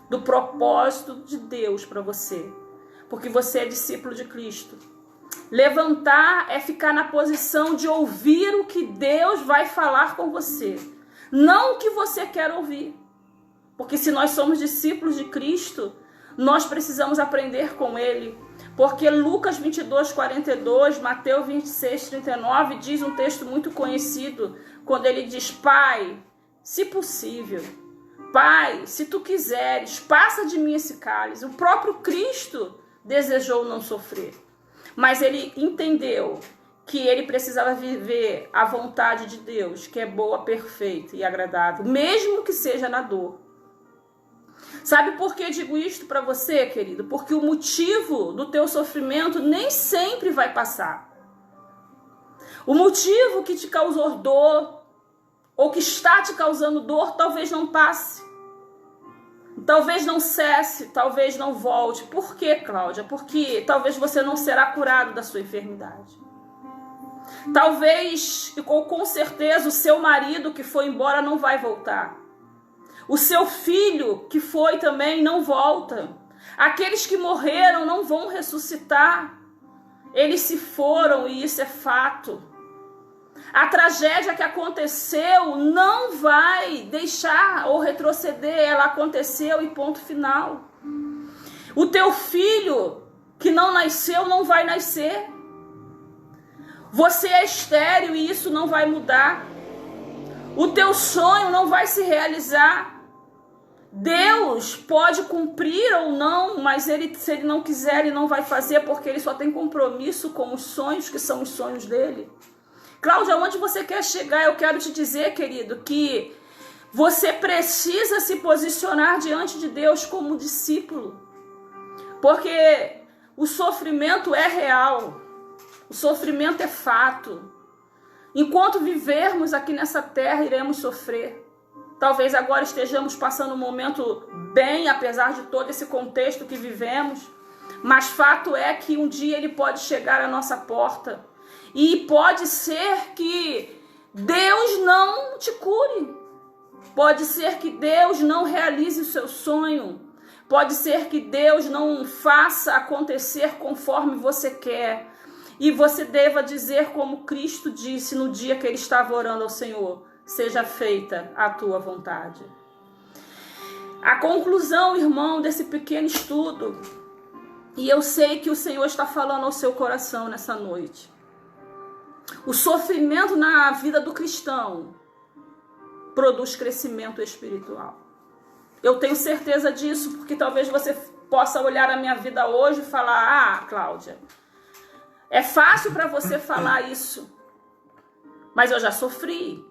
do propósito de Deus para você, porque você é discípulo de Cristo. Levantar é ficar na posição de ouvir o que Deus vai falar com você, não o que você quer ouvir. Porque se nós somos discípulos de Cristo, nós precisamos aprender com Ele. Porque Lucas 22, 42, Mateus 26, 39 diz um texto muito conhecido, quando ele diz: Pai, se possível, Pai, se tu quiseres, passa de mim esse cálice. O próprio Cristo desejou não sofrer, mas ele entendeu que ele precisava viver a vontade de Deus, que é boa, perfeita e agradável, mesmo que seja na dor. Sabe por que eu digo isto para você, querido? Porque o motivo do teu sofrimento nem sempre vai passar. O motivo que te causou dor, ou que está te causando dor, talvez não passe. Talvez não cesse, talvez não volte. Por quê, Cláudia? Porque talvez você não será curado da sua enfermidade. Talvez, ou com certeza, o seu marido que foi embora não vai voltar. O seu filho que foi também não volta. Aqueles que morreram não vão ressuscitar. Eles se foram e isso é fato. A tragédia que aconteceu não vai deixar ou retroceder. Ela aconteceu e ponto final. O teu filho que não nasceu não vai nascer. Você é estéril e isso não vai mudar. O teu sonho não vai se realizar. Deus pode cumprir ou não, mas se ele não quiser, ele não vai fazer, porque ele só tem compromisso com os sonhos que são os sonhos dele. Cláudia, onde você quer chegar? Eu quero te dizer, querido, que você precisa se posicionar diante de Deus como discípulo, porque o sofrimento é real, o sofrimento é fato. Enquanto vivermos aqui nessa terra, iremos sofrer. Talvez agora estejamos passando um momento bem, apesar de todo esse contexto que vivemos. Mas fato é que um dia ele pode chegar à nossa porta. E pode ser que Deus não te cure. Pode ser que Deus não realize o seu sonho. Pode ser que Deus não faça acontecer conforme você quer. E você deva dizer como Cristo disse no dia que ele estava orando ao Senhor: seja feita a tua vontade. A conclusão, irmão, desse pequeno estudo, e eu sei que o Senhor está falando ao seu coração nessa noite. O sofrimento na vida do cristão produz crescimento espiritual. Eu tenho certeza disso, porque talvez você possa olhar a minha vida hoje e falar: ah, Cláudia, é fácil para você falar isso, mas eu já sofri.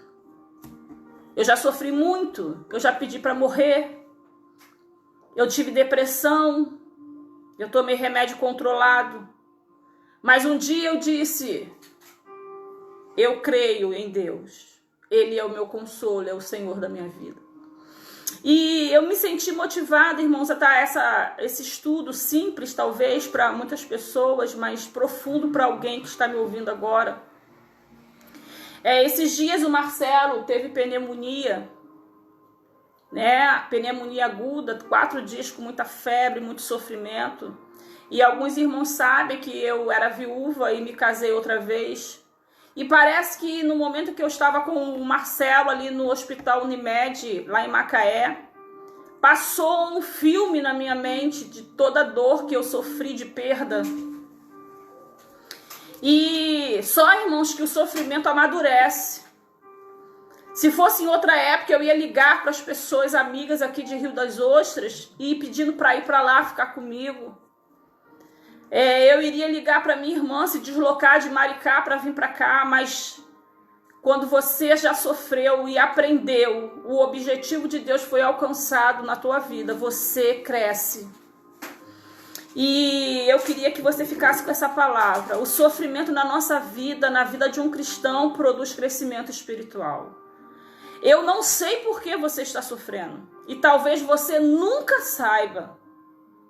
Eu já sofri muito, eu já pedi para morrer, eu tive depressão, eu tomei remédio controlado. Mas um dia eu disse: eu creio em Deus, Ele é o meu consolo, é o Senhor da minha vida. E eu me senti motivada, irmãos, a dar esse estudo simples, talvez, para muitas pessoas, mas profundo para alguém que está me ouvindo agora. Esses dias o Marcelo teve pneumonia, né? Pneumonia aguda, 4 dias com muita febre, muito sofrimento. E alguns irmãos sabem que eu era viúva e me casei outra vez. E parece que no momento que eu estava com o Marcelo ali no Hospital Unimed, lá em Macaé, passou um filme na minha mente de toda a dor que eu sofri de perda. E só, irmãos, que o sofrimento amadurece. Se fosse em outra época, eu ia ligar para as pessoas amigas aqui de Rio das Ostras e ir pedindo para ir para lá ficar comigo. Eu iria ligar para minha irmã se deslocar de Maricá para vir para cá, mas quando você já sofreu e aprendeu, o objetivo de Deus foi alcançado na tua vida, você cresce, E eu queria que você ficasse com essa palavra. O sofrimento na nossa vida, na vida de um cristão, produz crescimento espiritual. Eu não sei por que você está sofrendo. E talvez você nunca saiba.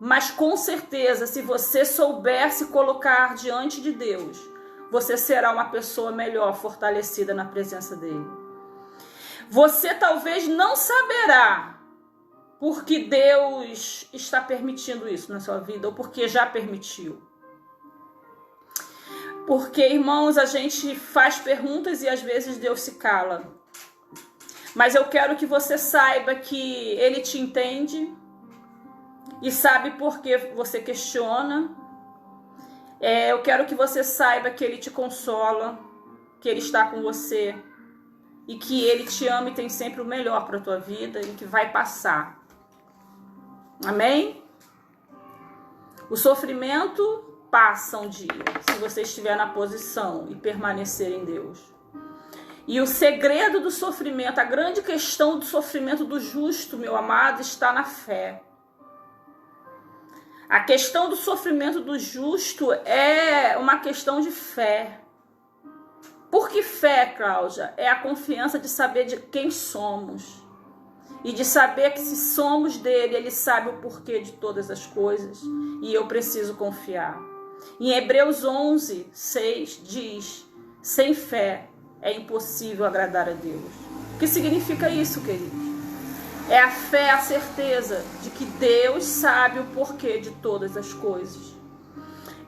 Mas com certeza, se você souber se colocar diante de Deus, você será uma pessoa melhor, fortalecida na presença dele. Você talvez não saberá porque Deus está permitindo isso na sua vida, ou porque já permitiu. Porque, irmãos, a gente faz perguntas e às vezes Deus se cala. Mas eu quero que você saiba que Ele te entende e sabe por que você questiona. Eu quero que você saiba que Ele te consola, que Ele está com você e que Ele te ama e tem sempre o melhor para a tua vida e que vai passar. Amém? O sofrimento passa um dia, se você estiver na posição e permanecer em Deus. E o segredo do sofrimento, a grande questão do sofrimento do justo, meu amado, está na fé. A questão do sofrimento do justo é uma questão de fé. Por que fé, Cláudia? É a confiança de saber de quem somos. E de saber que se somos dele, ele sabe o porquê de todas as coisas. E eu preciso confiar. Em Hebreus 11, 6 diz: sem fé é impossível agradar a Deus. O que significa isso, querido? É a fé, a certeza de que Deus sabe o porquê de todas as coisas.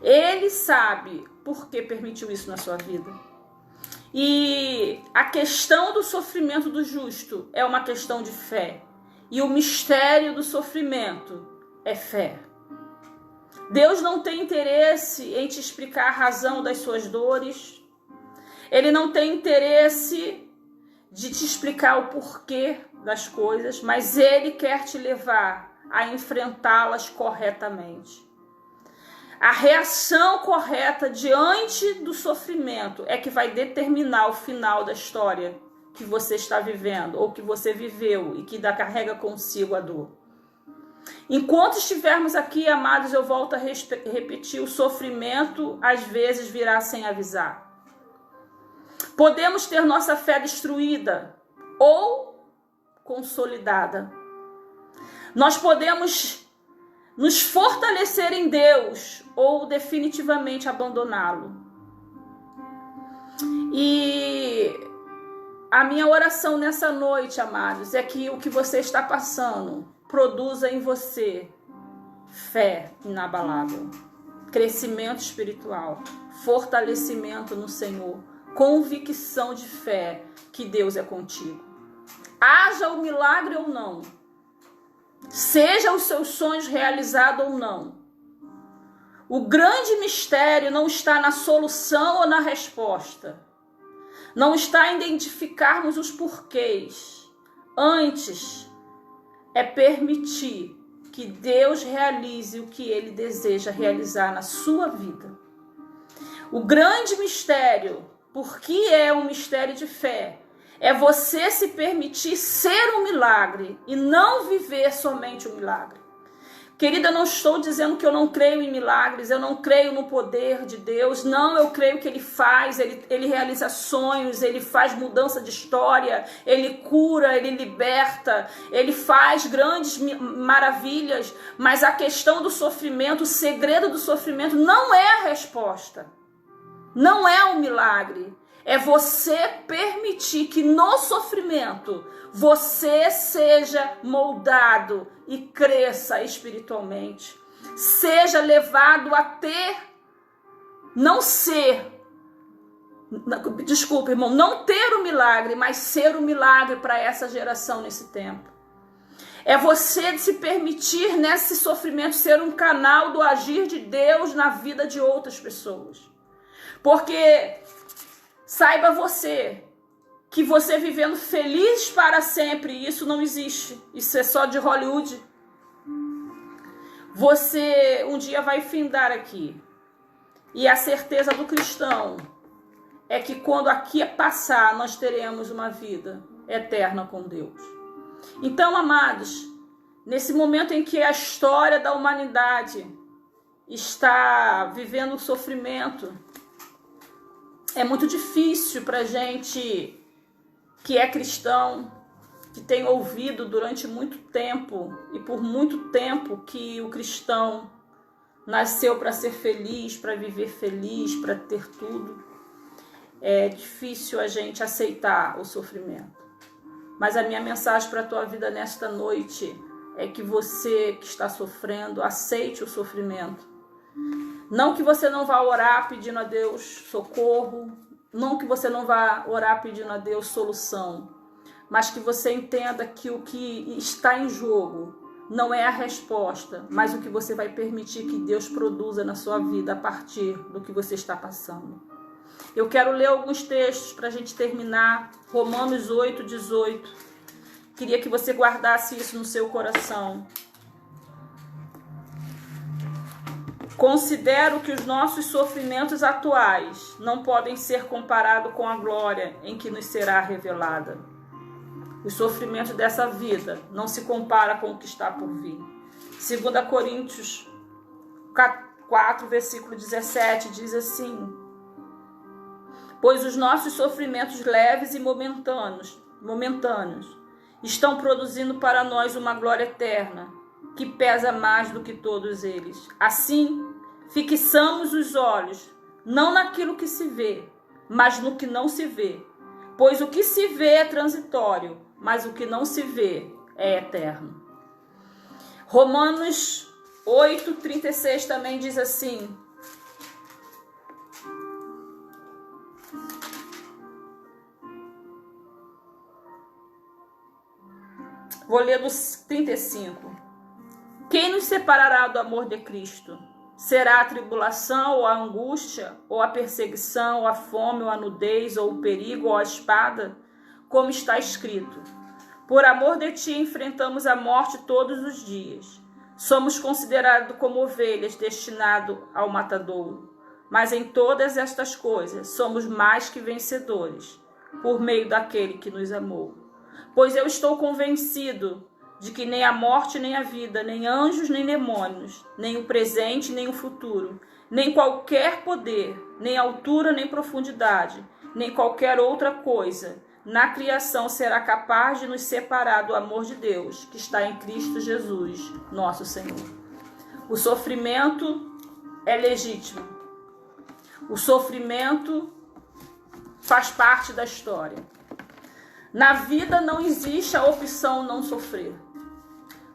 Ele sabe por que permitiu isso na sua vida. E a questão do sofrimento do justo é uma questão de fé. E o mistério do sofrimento é fé. Deus não tem interesse em te explicar a razão das suas dores. Ele não tem interesse de te explicar o porquê das coisas, mas Ele quer te levar a enfrentá-las corretamente. A reação correta diante do sofrimento é que vai determinar o final da história que você está vivendo ou que você viveu e que carrega consigo a dor. Enquanto estivermos aqui, amados, eu volto a repetir, o sofrimento às vezes virá sem avisar. Podemos ter nossa fé destruída ou consolidada. Nós podemos nos fortalecer em Deus ou definitivamente abandoná-lo. E a minha oração nessa noite, amados, é que o que você está passando produza em você fé inabalável, crescimento espiritual, fortalecimento no Senhor, convicção de fé que Deus é contigo. Haja o milagre ou não, seja os seus sonhos realizados ou não, o grande mistério não está na solução ou na resposta, não está em identificarmos os porquês, antes é permitir que Deus realize o que Ele deseja realizar na sua vida. O grande mistério, porque é um mistério de fé, é você se permitir ser um milagre e não viver somente um milagre. Querida, eu não estou dizendo que eu não creio em milagres, eu não creio no poder de Deus. Não, eu creio que Ele faz, Ele realiza sonhos, Ele faz mudança de história, Ele cura, Ele liberta, Ele faz grandes maravilhas. Mas a questão do sofrimento, o segredo do sofrimento não é a resposta. Não é um milagre. É você permitir que no sofrimento você seja moldado e cresça espiritualmente. Seja levado a ter, não ter o milagre, mas ser o milagre para essa geração nesse tempo. É você se permitir nesse sofrimento ser um canal do agir de Deus na vida de outras pessoas. Porque saiba você que você vivendo feliz para sempre, isso não existe. Isso é só de Hollywood. Você um dia vai findar aqui. E a certeza do cristão é que quando aqui passar, nós teremos uma vida eterna com Deus. Então, amados, nesse momento em que a história da humanidade está vivendo sofrimento. É muito difícil para a gente que é cristão, que tem ouvido durante muito tempo e por muito tempo que o cristão nasceu para ser feliz, para viver feliz, para ter tudo. É difícil a gente aceitar o sofrimento. Mas a minha mensagem para a tua vida nesta noite é que você que está sofrendo, aceite o sofrimento. Não que você não vá orar pedindo a Deus socorro, não que você não vá orar pedindo a Deus solução, mas que você entenda que o que está em jogo não é a resposta, mas o que você vai permitir que Deus produza na sua vida a partir do que você está passando. Eu quero ler alguns textos para a gente terminar. Romanos 8, 18. Queria que você guardasse isso no seu coração. Considero que os nossos sofrimentos atuais não podem ser comparados com a glória em que nos será revelada. Os sofrimentos dessa vida não se compara com o que está por vir. 2 Coríntios 4, versículo 17 diz assim: pois os nossos sofrimentos leves e momentâneos estão produzindo para nós uma glória eterna, que pesa mais do que todos eles. Assim, fixamos os olhos, não naquilo que se vê, mas no que não se vê. Pois o que se vê é transitório, mas o que não se vê é eterno. Romanos 8, 36 também diz assim: vou ler dos 35. Quem nos separará do amor de Cristo? Será a tribulação, ou a angústia, ou a perseguição, ou a fome, ou a nudez, ou o perigo, ou a espada? Como está escrito: por amor de ti enfrentamos a morte todos os dias. Somos considerados como ovelhas destinadas ao matadouro. Mas em todas estas coisas somos mais que vencedores, por meio daquele que nos amou. Pois eu estou convencido de que nem a morte, nem a vida, nem anjos, nem demônios, nem o presente, nem o futuro, nem qualquer poder, nem altura, nem profundidade, nem qualquer outra coisa na criação será capaz de nos separar do amor de Deus, que está em Cristo Jesus, nosso Senhor. O sofrimento é legítimo. O sofrimento faz parte da história. Na vida não existe a opção não sofrer,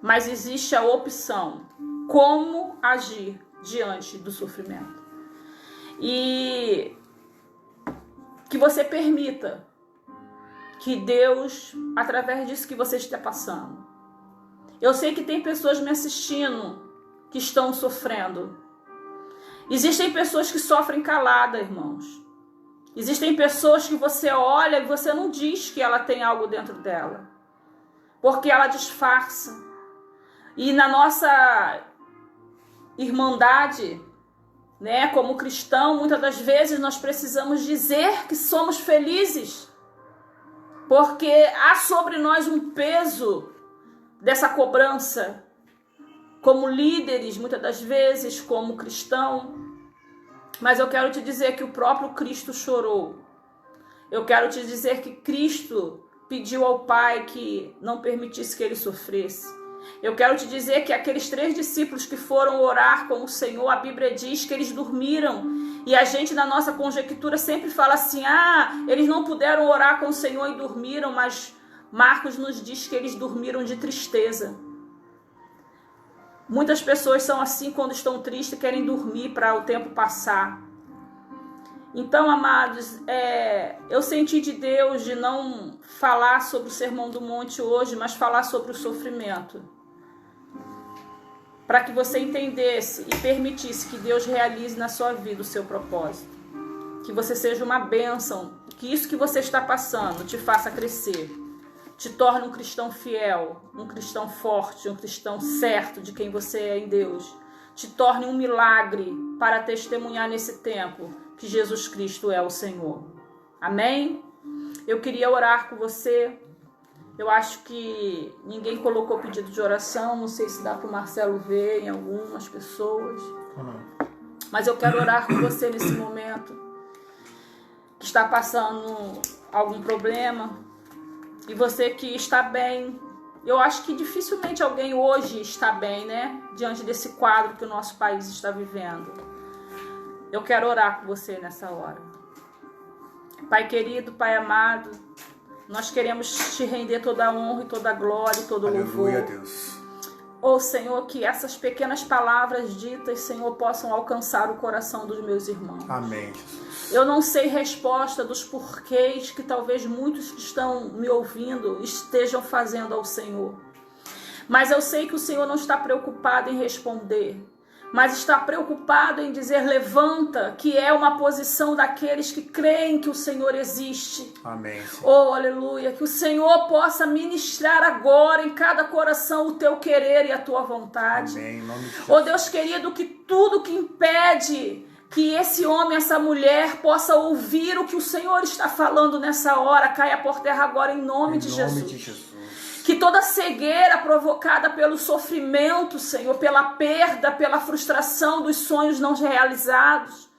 mas existe a opção como agir diante do sofrimento. E que você permita que Deus, através disso que você está passando. Eu sei que tem pessoas me assistindo que estão sofrendo. Existem pessoas que sofrem calada, irmãos. Existem pessoas que você olha e você não diz que ela tem algo dentro dela, porque ela disfarça. E na nossa irmandade, né, como cristão, muitas das vezes nós precisamos dizer que somos felizes, porque há sobre nós um peso dessa cobrança, como líderes, muitas das vezes, como cristão. Mas eu quero te dizer que o próprio Cristo chorou. Eu quero te dizer que Cristo pediu ao Pai que não permitisse que ele sofresse. Eu quero te dizer que aqueles 3 discípulos que foram orar com o Senhor, a Bíblia diz que eles dormiram. E a gente, na nossa conjectura, sempre fala assim: eles não puderam orar com o Senhor e dormiram, mas Marcos nos diz que eles dormiram de tristeza. Muitas pessoas são assim quando estão tristes, querem dormir para o tempo passar. Então, amados, eu senti de Deus de não falar sobre o Sermão do Monte hoje, mas falar sobre o sofrimento. Para que você entendesse e permitisse que Deus realize na sua vida o seu propósito. Que você seja uma bênção, que isso que você está passando te faça crescer. Te torne um cristão fiel, um cristão forte, um cristão certo de quem você é em Deus. Te torne um milagre para testemunhar nesse tempo que Jesus Cristo é o Senhor. Amém? Eu queria orar com você. Eu acho que ninguém colocou pedido de oração. Não sei se dá para o Marcelo ver em algumas pessoas. Mas eu quero orar com você nesse momento, que está passando algum problema. E você que está bem. Eu acho que dificilmente alguém hoje está bem, né? Diante desse quadro que o nosso país está vivendo. Eu quero orar com você nessa hora. Pai querido, Pai amado, nós queremos te render toda a honra e toda a glória e todo o louvor. Aleluia, Deus. Ó Senhor, que essas pequenas palavras ditas, Senhor, possam alcançar o coração dos meus irmãos. Amém, Jesus. Eu não sei resposta dos porquês que talvez muitos que estão me ouvindo estejam fazendo ao Senhor. Mas eu sei que o Senhor não está preocupado em responder, mas está preocupado em dizer levanta, que é uma posição daqueles que creem que o Senhor existe. Amém. Oh, aleluia, que o Senhor possa ministrar agora em cada coração o teu querer e a tua vontade. Amém. Em nome de Jesus. Oh Deus querido, que tudo que impede que esse homem, essa mulher possa ouvir o que o Senhor está falando nessa hora, caia por terra agora em nome de Jesus. Em nome de Jesus. Que toda cegueira provocada pelo sofrimento, Senhor, pela perda, pela frustração dos sonhos não realizados.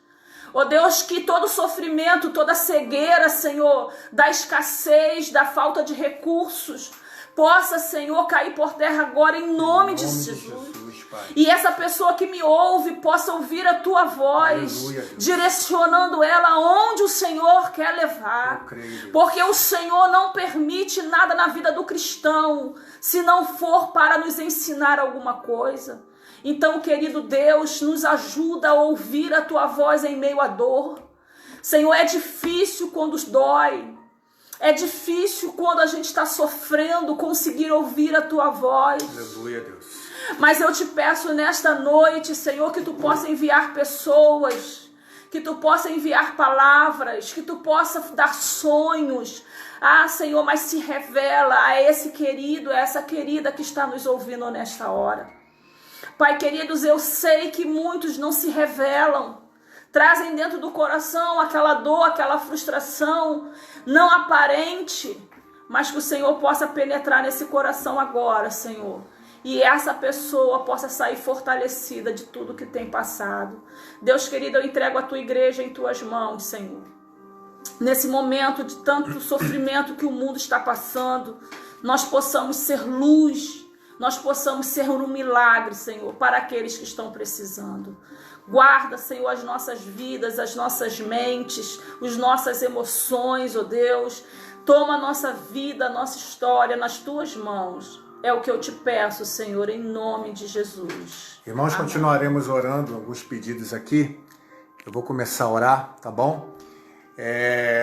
Ó Deus, que todo sofrimento, toda cegueira, Senhor, da escassez, da falta de recursos, possa, Senhor, cair por terra agora em nome de Jesus. E essa pessoa que me ouve possa ouvir a tua voz, aleluia, direcionando ela onde o Senhor quer levar. Porque o Senhor não permite nada na vida do cristão se não for para nos ensinar alguma coisa. Então, querido Deus, nos ajuda a ouvir a tua voz em meio à dor. Senhor, é difícil quando dói. É difícil quando a gente está sofrendo conseguir ouvir a tua voz. Aleluia, Deus. Mas eu te peço nesta noite, Senhor, que tu possa enviar pessoas, que tu possa enviar palavras, que tu possa dar sonhos. Ah, Senhor, mas se revela a esse querido, a essa querida que está nos ouvindo nesta hora. Pai queridos, eu sei que muitos não se revelam, trazem dentro do coração aquela dor, aquela frustração não aparente, mas que o Senhor possa penetrar nesse coração agora, Senhor. E essa pessoa possa sair fortalecida de tudo que tem passado. Deus querido, eu entrego a tua igreja em tuas mãos, Senhor. Nesse momento de tanto sofrimento que o mundo está passando, nós possamos ser luz, nós possamos ser um milagre, Senhor, para aqueles que estão precisando. Guarda, Senhor, as nossas vidas, as nossas mentes, as nossas emoções, ó Deus. Toma a nossa vida, a nossa história nas tuas mãos. É o que eu te peço, Senhor, em nome de Jesus. Irmãos, amém. Continuaremos orando alguns pedidos aqui. Eu vou começar a orar, tá bom?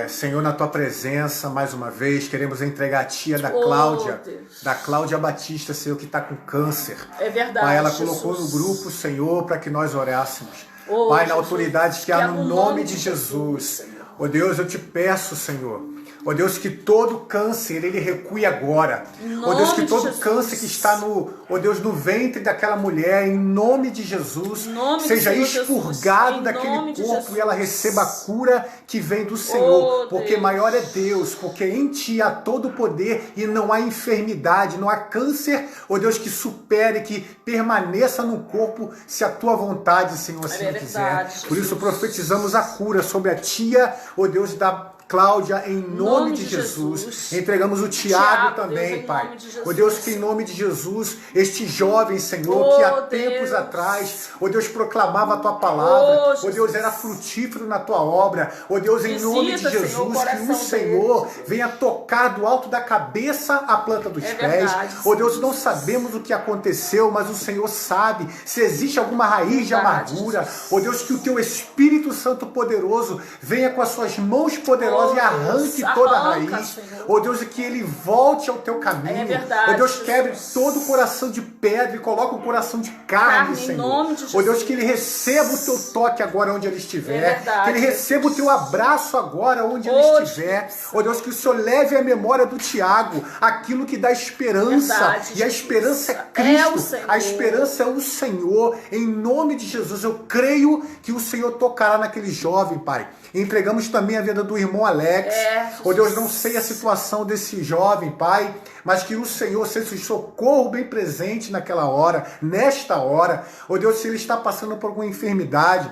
Senhor, na tua presença, mais uma vez, queremos entregar a tia da Cláudia, da Cláudia Batista, Senhor, que está com câncer. É verdade, Pai, ela Jesus. colocou no grupo, Senhor, para que nós orássemos. Pai, na autoridade que há no nome de Jesus. Ó Deus, eu te peço, Senhor, ó Deus, que todo câncer, ele recue agora. Ó Deus, que todo câncer que está ó Deus, no ventre daquela mulher, em nome de Jesus, seja expurgado daquele corpo e ela receba a cura que vem do Senhor. Porque maior é Deus, porque em ti há todo o poder e não há enfermidade, não há câncer, ó Deus, que supere, que permaneça no corpo, se a tua vontade, Senhor, assim quiser. Por isso profetizamos a cura sobre a tia, ó Deus, da Cláudia, em nome de Jesus. Entregamos o Tiago também, Deus, Pai. Ó Deus, que em nome de Jesus, este jovem, Senhor, que há tempos atrás, ó Deus, proclamava a tua palavra, ó Deus, era frutífero na tua obra, ó Deus, em nome de Jesus, Senhor, que o Senhor venha tocar do alto da cabeça à planta dos pés. Ó Deus, não sabemos o que aconteceu, mas o Senhor sabe se existe alguma raiz de amargura. Ó Deus, que o teu Espírito Santo poderoso venha com as suas mãos poderosas e arranque toda a raiz. Ó Deus, e que ele volte ao teu caminho. É verdade, ó Deus, quebre todo o coração de pedra e coloque um coração de carne, Senhor. Em nome de Jesus. Ó Deus, que ele receba o teu toque agora onde ele estiver. É verdade, que ele receba o teu abraço agora onde ele estiver. Ó Deus, que o Senhor leve à memória do Tiago aquilo que dá esperança. Verdade, e a esperança é Cristo. A esperança é o Senhor. Em nome de Jesus, eu creio que o Senhor tocará naquele jovem, Pai. Entregamos também a vida do irmão Alex. Ó Deus, não sei a situação desse jovem, Pai, mas que o Senhor seja o socorro bem presente naquela hora, nesta hora. Ó Deus, se ele está passando por alguma enfermidade,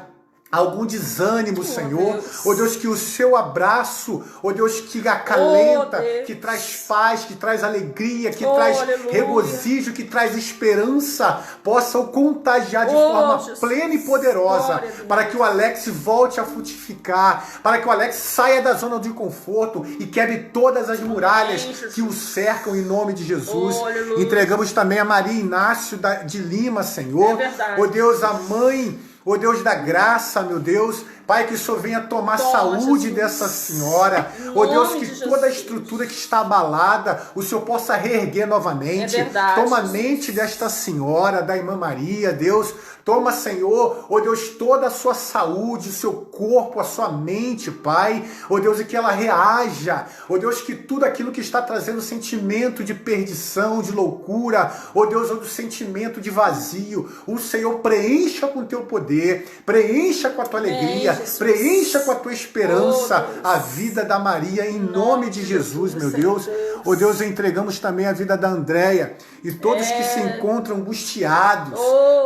algum desânimo, Senhor. Ó Deus, que o seu abraço, ó Deus, que acalenta, que traz paz, que traz alegria, que traz regozijo, que traz esperança, possa o contagiar de forma plena e poderosa, para que o Alex volte a frutificar, para que o Alex saia da zona de conforto e quebre todas as muralhas que o cercam em nome de Jesus. Entregamos também a Maria Inácio de Lima, Senhor. Ó Deus, a mãe, ó Deus da graça, meu Deus, Pai, que o Senhor venha tomar saúde dessa senhora. Ó Deus, que toda a estrutura que está abalada, o Senhor possa reerguer novamente. Toma a mente desta senhora, da irmã Maria, Deus. Toma, Senhor, ó Deus, toda a sua saúde, o seu corpo, a sua mente, Pai. Ó Deus, e que ela reaja. Ó Deus, que tudo aquilo que está trazendo sentimento de perdição, de loucura, ó Deus, do sentimento de vazio, o Senhor preencha com o teu poder, preencha com a tua alegria, preencha com a tua esperança a vida da Maria, em nome de Jesus, meu Deus. Ó Deus, entregamos também a vida da Andréia e todos que se encontram angustiados,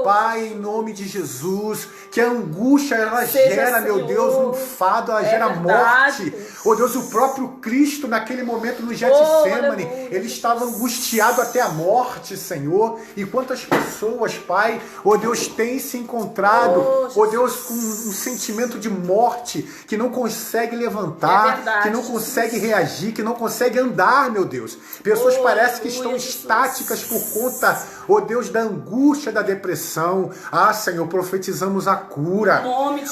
Pai, em nome de Jesus, que a angústia ela gera, meu Deus, um fado, ela gera morte. Ó Deus, o próprio Cristo naquele momento no Getsemane, ele estava angustiado até a morte, Senhor. E quantas pessoas, Pai, ó Deus, têm se encontrado, ó Deus, com um sentimento de morte, que não consegue levantar, que não consegue reagir, que não consegue andar, meu Deus. Pessoas parecem que estão estáticas por conta, ó Deus, da angústia, da depressão. Ah, Senhor, profetizamos a cura.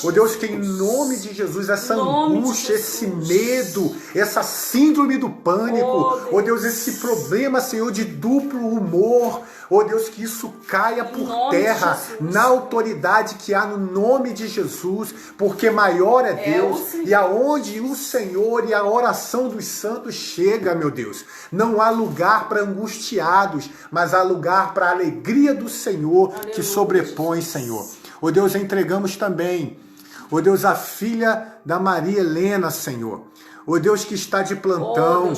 Ó Deus, que em nome de Jesus, essa angústia, esse medo, essa síndrome do pânico, ó Deus, esse problema, Senhor, de duplo humor, ó Deus, que isso caia por terra, na autoridade que há no nome de Jesus, porque maior é Deus, e aonde o Senhor e a oração dos santos chega, meu Deus, não há lugar para angustiados, mas há lugar para a alegria do Senhor que sobrepõe, Senhor. Ó Deus, entregamos também, ó Deus, a filha da Maria Helena, Senhor. Ó Deus, que está de plantão.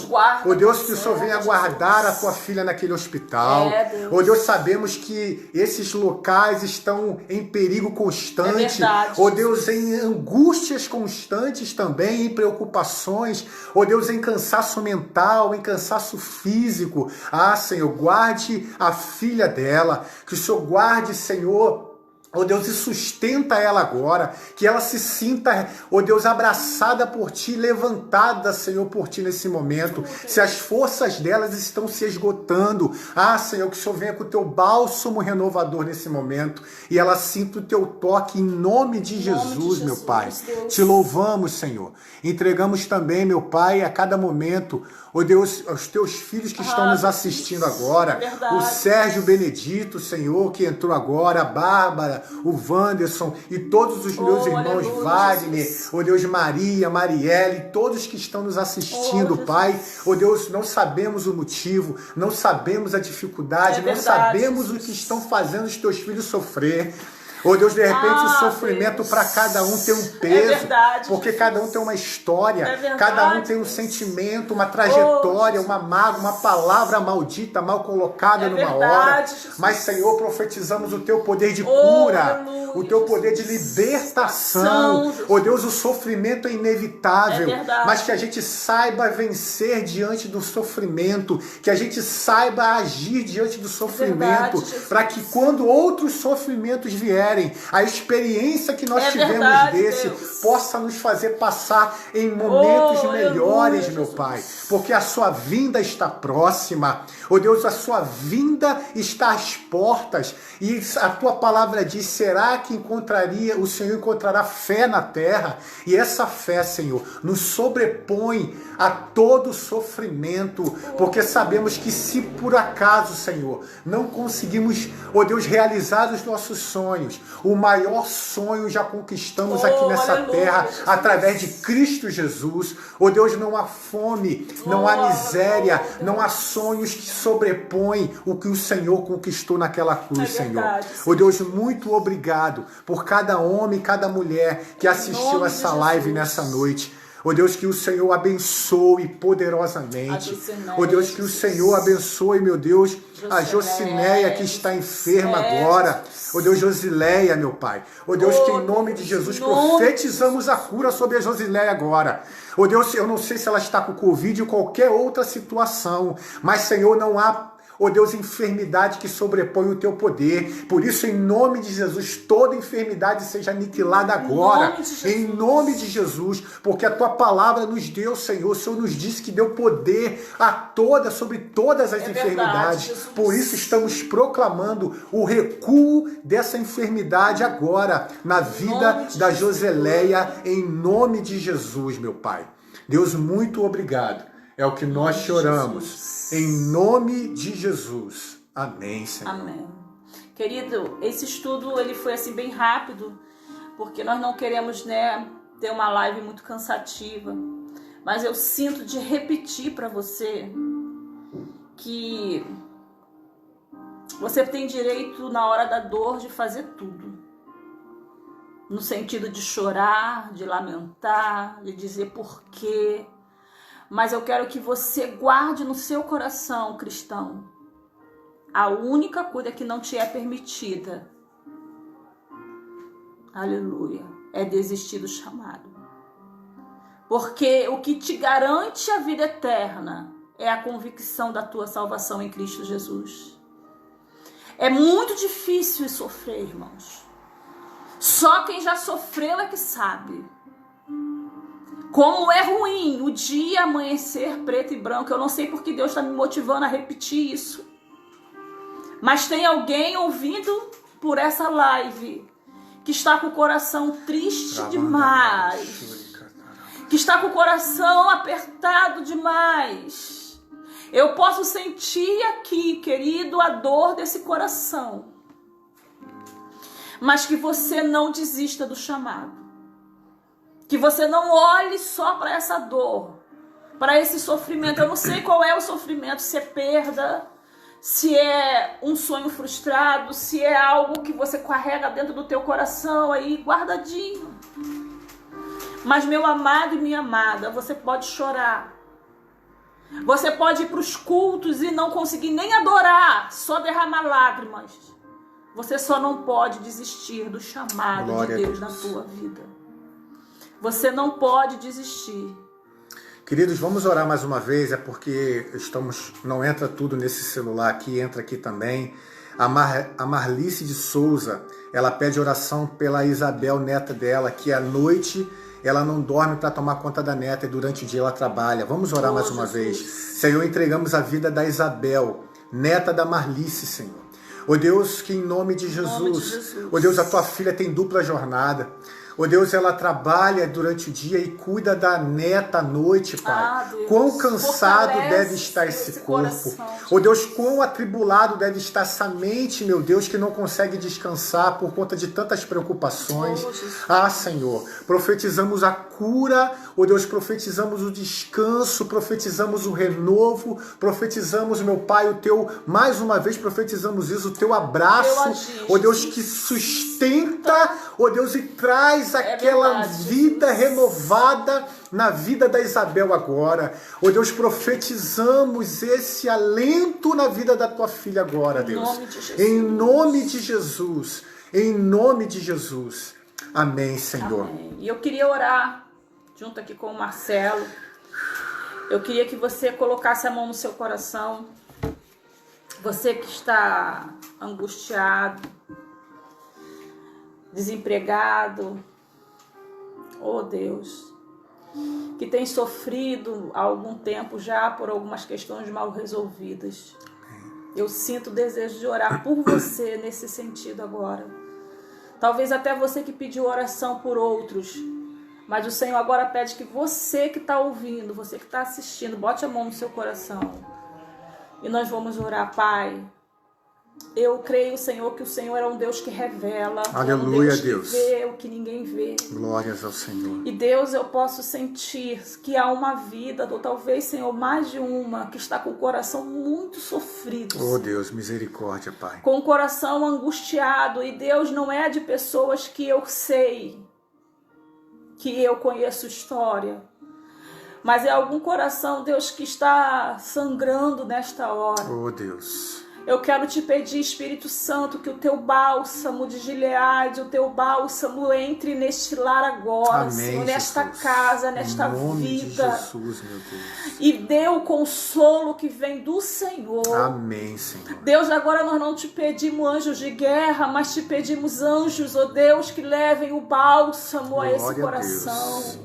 Ó Deus, que o Senhor venha guardar a tua filha naquele hospital. Ó Deus, sabemos que esses locais estão em perigo constante. Ó Deus, em angústias constantes também, em preocupações. Ó Deus, em cansaço mental, em cansaço físico. Ah, Senhor, guarde a filha dela. Que o Senhor guarde, Senhor, ó Deus, e sustenta ela agora, que ela se sinta, ó Deus, abraçada por Ti, levantada, Senhor, por Ti nesse momento. Se as forças delas estão se esgotando, ah, Senhor, que o Senhor venha com o Teu bálsamo renovador nesse momento, e ela sinta o Teu toque em nome de Jesus, meu Pai. Te louvamos, Senhor. Entregamos também, meu Pai, a cada momento, ó Deus, aos Teus filhos que estão nos assistindo agora, o Sérgio Benedito, Senhor, que entrou agora, a Bárbara, o Wanderson e todos os meus irmãos, Wagner, ó Deus, Maria, Marielle, todos que estão nos assistindo, Pai. Ó Deus, não sabemos o motivo, não sabemos a dificuldade, não sabemos o que estão fazendo os Teus filhos sofrer. Oh Deus, de repente o sofrimento para cada um tem um peso, porque cada um tem uma história, cada um tem um sentimento, uma trajetória, uma mágoa, uma palavra maldita, mal colocada numa hora. Mas, Senhor, profetizamos o Teu poder de cura, o Teu poder de libertação. Oh Deus, o sofrimento é inevitável, mas que a gente saiba vencer diante do sofrimento, que a gente saiba agir diante do sofrimento, para que quando outros sofrimentos vierem, a experiência que nós tivemos desse possa nos fazer passar em momentos melhores, meu Pai, porque a Sua vinda está próxima. Oh Deus, a Sua vinda está às portas, e a Tua palavra diz: será que o Senhor encontrará fé na terra? E essa fé, Senhor, nos sobrepõe a todo sofrimento, porque sabemos que se por acaso, Senhor, não conseguimos, oh Deus, realizar os nossos sonhos, o maior sonho já conquistamos aqui nessa terra, através de Cristo Jesus. Oh Deus, não há fome, não há miséria, não há sonhos que sobrepõem o que o Senhor conquistou naquela cruz, Senhor. Oh Deus, muito obrigado por cada homem, cada mulher que assistiu essa live nessa noite. Ó Deus, que o Senhor abençoe poderosamente. Ó Deus, que o Senhor abençoe, meu Deus, a Jocineia que está enferma agora. Ó Deus, Josileia, meu Pai. Ó Deus, que em nome de Jesus profetizamos a cura sobre a Josileia agora. Ó Deus, eu não sei se ela está com Covid ou qualquer outra situação, mas, Senhor, não há, ó Deus, enfermidade que sobrepõe o teu poder. Por isso, em nome de Jesus, toda enfermidade seja aniquilada agora. Em nome de Jesus, porque a tua palavra nos deu, Senhor. O Senhor nos disse que deu poder a todas, sobre todas as enfermidades. Verdade, por isso, estamos proclamando o recuo dessa enfermidade agora na vida da Joseleia, em nome de Jesus, meu Pai. Deus, muito obrigado. É o que nós choramos. Em nome de Jesus. Amém, Senhor. Amém. Querido, esse estudo ele foi assim bem rápido, porque nós não queremos, né, ter uma live muito cansativa. Mas eu sinto de repetir para você que você tem direito na hora da dor de fazer tudo. No sentido de chorar, de lamentar, de dizer por quê. Mas eu quero que você guarde no seu coração, cristão, a única coisa que não te é permitida, aleluia, é desistir do chamado. Porque o que te garante a vida eterna é a convicção da tua salvação em Cristo Jesus. É muito difícil sofrer, irmãos. Só quem já sofreu é que sabe. Como é ruim o dia amanhecer preto e branco. Eu não sei porque Deus está me motivando a repetir isso. Mas tem alguém ouvindo por essa live que está com o coração triste demais. Que está com o coração apertado demais. Eu posso sentir aqui, querido, a dor desse coração. Mas que você não desista do chamado. Que você não olhe só para essa dor, para esse sofrimento. Eu não sei qual é o sofrimento, se é perda, se é um sonho frustrado, se é algo que você carrega dentro do teu coração aí, guardadinho. Mas, meu amado e minha amada, você pode chorar. Você pode ir para os cultos e não conseguir nem adorar, só derramar lágrimas. Você só não pode desistir do chamado Glória de Deus na tua vida. Você não pode desistir. Queridos, vamos orar mais uma vez, é porque não entra tudo nesse celular aqui, entra aqui também. A Marlice de Souza, ela pede oração pela Isabel, neta dela, que à noite ela não dorme para tomar conta da neta e durante o dia ela trabalha. Vamos orar mais uma vez. Senhor, entregamos a vida da Isabel, neta da Marlice, Senhor. Ó Deus, que em nome de Jesus, ó Deus, a tua filha tem dupla jornada. Ó Deus, ela trabalha durante o dia e cuida da neta à noite, Pai. Deus, quão cansado deve estar esse corpo. Ó Deus, quão atribulado deve estar essa mente, meu Deus, que não consegue descansar por conta de tantas preocupações. Senhor, profetizamos a cura, ó Deus, profetizamos o descanso, profetizamos o renovo, profetizamos, meu Pai, mais uma vez profetizamos isso, o teu abraço, ó Deus, que sustenta, ó Deus, e traz aquela vida renovada na vida da Isabel agora. Ó Deus, profetizamos esse alento na vida da tua filha agora, Deus. Em nome de Jesus. Em nome de Jesus. Amém, Senhor. Amém. E eu queria orar junto aqui com o Marcelo. Eu queria que você colocasse a mão no seu coração. Você que está angustiado, desempregado, oh Deus, que tem sofrido há algum tempo já por algumas questões mal resolvidas. Eu sinto o desejo de orar por você nesse sentido agora. Talvez até você que pediu oração por outros, mas o Senhor agora pede que você que está ouvindo, você que está assistindo, bote a mão no seu coração. E nós vamos orar, Pai. Eu creio, Senhor, que o Senhor é um Deus que revela. Aleluia, é um Deus. Que vê o que ninguém vê. Glórias ao Senhor. E Deus, eu posso sentir que há uma vida, ou talvez, Senhor, mais de uma, que está com o coração muito sofrido. Oh Deus, misericórdia, Pai. Com o coração angustiado. E Deus, não é de pessoas que eu sei, que eu conheço história. mas é algum coração, Deus, que está sangrando nesta hora. Oh, Deus. Eu quero te pedir, Espírito Santo, que o teu bálsamo de Gileade, o teu bálsamo entre neste lar agora, Amém, Senhor, nesta Jesus. casa, nesta Em nome vida. de Jesus, meu Deus. E dê o consolo que vem do Senhor. Amém, Senhor. Deus, agora nós não te pedimos anjos de guerra, mas te pedimos anjos, ó Deus, que levem o bálsamo a esse Glória a coração. Deus.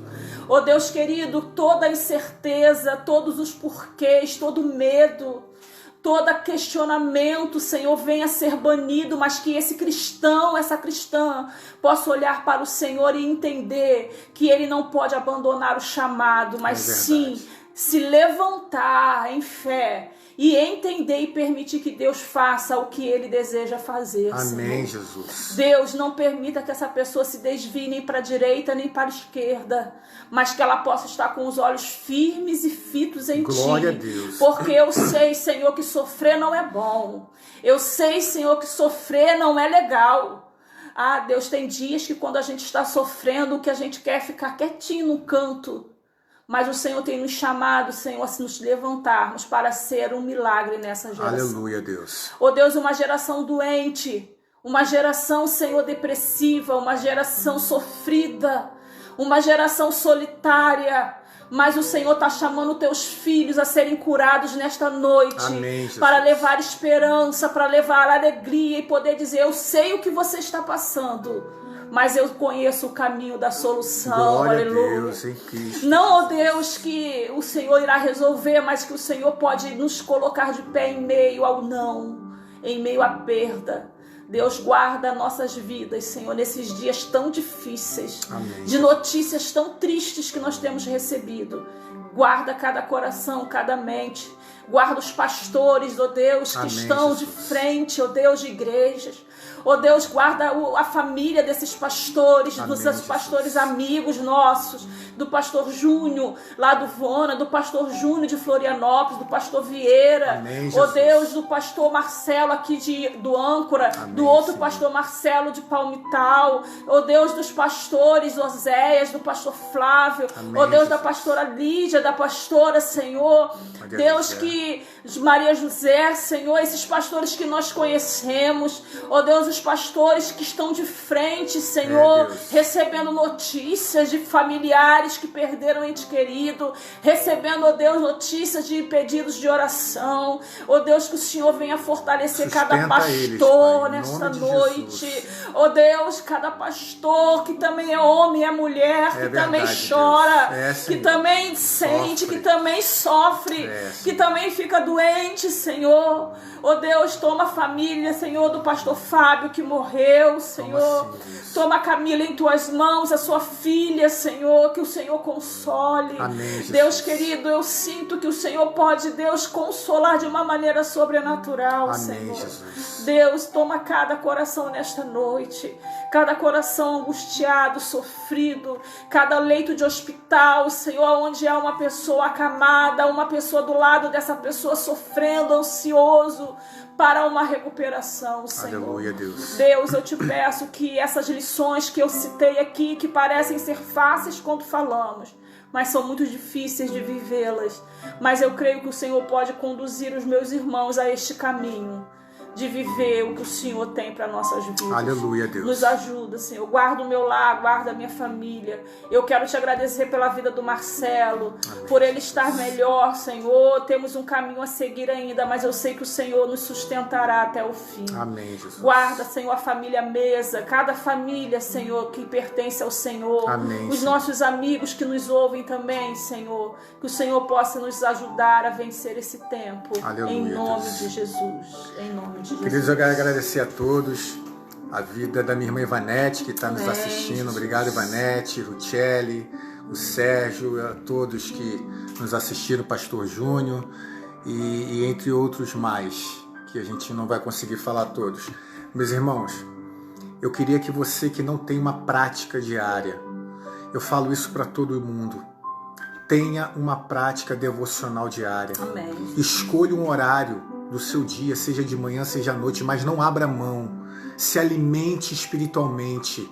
Ó Deus querido, toda a incerteza, todos os porquês, todo medo, todo questionamento, Senhor, venha ser banido, mas que esse cristão, essa cristã, possa olhar para o Senhor e entender que ele não pode abandonar o chamado, mas sim se levantar em fé e entender e permitir que Deus faça o que ele deseja fazer. Amém, Senhor. Jesus. Deus, não permita que essa pessoa se desvie nem para a direita nem para a esquerda, mas que ela possa estar com os olhos firmes e fitos em Glória Ti. a Deus. Porque eu sei, Senhor, que sofrer não é bom. Eu sei, Senhor, que sofrer não é legal. Ah, Deus, tem dias que quando a gente está sofrendo, o que a gente quer é ficar quietinho num canto. Mas o Senhor tem nos chamado, Senhor, a nos levantarmos para ser um milagre nessa geração. Aleluia, Deus. Oh Deus, uma geração doente, uma geração, Senhor, depressiva, uma geração sofrida, uma geração solitária. Mas o Senhor está chamando teus filhos a serem curados nesta noite. Amém, Jesus. Para levar esperança, para levar alegria e poder dizer, eu sei o que você está passando, mas eu conheço o caminho da solução. Glória Aleluia. a Deus, em Cristo. Não, ó Deus, que o Senhor irá resolver, mas que o Senhor pode nos colocar de pé em meio ao não, em meio à perda. Deus, guarda nossas vidas, Senhor, nesses dias tão difíceis, Amém. de notícias tão tristes que nós temos recebido. Guarda cada coração, cada mente. Guarda os pastores, ó Deus, que Amém, estão de Jesus. frente, ó Deus, de igrejas. Ó Deus, guarda a família desses pastores, Amém, dos Jesus. pastores amigos nossos, do pastor Júnior, lá do Vona, do pastor Júnior de Florianópolis, do pastor Vieira. Amém, Ó Jesus. Deus, do pastor Marcelo aqui do Âncora, Amém, do outro Senhor. pastor Marcelo de Palmital. Ó Deus, dos pastores Oséias, do pastor Flávio. Amém, Ó Deus, da Jesus. pastora Lídia, da pastora, Senhor. Maria Deus, José. que Maria José, Senhor, esses pastores que nós conhecemos. Ó Deus, os pastores que estão de frente, Senhor, Deus. recebendo notícias de familiares que perderam ente querido, recebendo, ó Deus, notícias de pedidos de oração. Ó Deus, que o Senhor venha fortalecer cada Sustenta pastor eles, Pai, em nesta nome de noite. Jesus. Ó Deus, cada pastor que também é homem, é mulher, que verdade, também Deus. chora, É, que Senhor. também sente, Sofre. que também sofre, É, que também fica doente, Senhor. Ó Deus, toma a família, Senhor, do pastor Fábio que morreu, Senhor. Toma, sim, Deus. Toma a Camila em tuas mãos, a sua filha, Senhor, que o Senhor console. Amém, Jesus. Deus querido, eu sinto que o Senhor pode, Deus, consolar de uma maneira sobrenatural, Amém, Senhor. Jesus. Deus, toma cada coração nesta noite, cada coração angustiado, sofrido, cada leito de hospital, Senhor, onde há uma pessoa acamada, uma pessoa do lado dessa pessoa sofrendo, ansioso para uma recuperação, Senhor. Aleluia, Deus. Deus, eu te peço que essas lições que eu citei aqui, que parecem ser fáceis quando falamos, mas são muito difíceis de vivê-las. Mas eu creio que o Senhor pode conduzir os meus irmãos a este caminho de viver o que o Senhor tem para nossas vidas. Aleluia, Deus. Nos ajuda, Senhor. Guarda o meu lar, guarda a minha família. Eu quero te agradecer pela vida do Marcelo, Amém. por ele estar melhor, Senhor. Temos um caminho a seguir ainda, mas eu sei que o Senhor nos sustentará até o fim. Amém, Jesus. Guarda, Senhor, a família Mesa, cada família, Senhor, que pertence ao Senhor. Amém, Os Senhor. nossos amigos que nos ouvem também, Senhor. Que o Senhor possa nos ajudar a vencer esse tempo. Aleluia, em nome Deus. de Jesus. Em nome de Jesus. Queridos, eu quero agradecer a todos, a vida da minha irmã Ivanete, que está nos Amém, assistindo. Jesus. Obrigado, Ivanete, Ruchelli, o Sérgio, a todos que nos assistiram, o Pastor Júnior e entre outros mais, que a gente não vai conseguir falar todos. Meus irmãos, eu queria que você que não tem uma prática diária, eu falo isso para todo mundo, tenha uma prática devocional diária. Amém. Escolha um horário do seu dia, seja de manhã, seja à noite, mas não abra mão. Se alimente espiritualmente.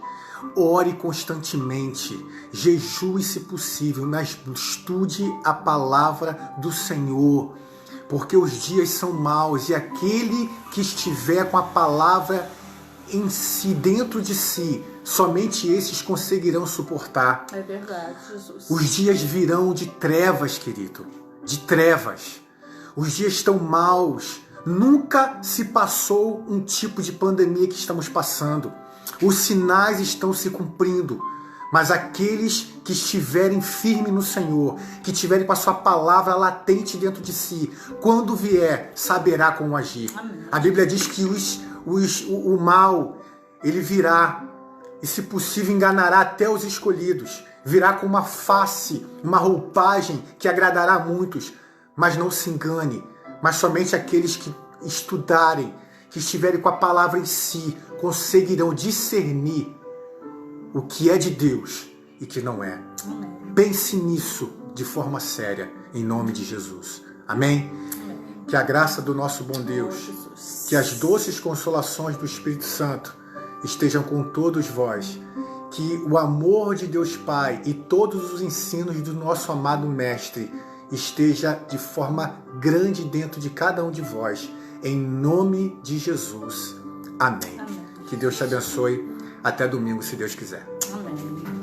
Ore constantemente, jejue se possível, mas estude a palavra do Senhor, porque os dias são maus e aquele que estiver com a palavra em si, dentro de si, somente esses conseguirão suportar. É verdade, Jesus. Os dias virão de trevas, querido, de trevas. Os dias estão maus. Nunca se passou um tipo de pandemia que estamos passando. Os sinais estão se cumprindo. Mas aqueles que estiverem firmes no Senhor, que estiverem com a sua palavra latente dentro de si, quando vier, saberá como agir. Amém. A Bíblia diz que o mal, ele virá e, se possível, enganará até os escolhidos. Virá com uma face, uma roupagem que agradará a muitos. Mas não se engane, mas somente aqueles que estudarem, que estiverem com a palavra em si, conseguirão discernir o que é de Deus e que não é. Amém. Pense nisso de forma séria, em nome de Jesus. Amém? Amém. Que a graça do nosso bom Deus, Jesus. que as doces consolações do Espírito Santo estejam com todos vós, que o amor de Deus Pai e todos os ensinos do nosso amado Mestre esteja de forma grande dentro de cada um de vós, em nome de Jesus. Amém. Amém. Que Deus te abençoe. Até domingo, se Deus quiser. Amém.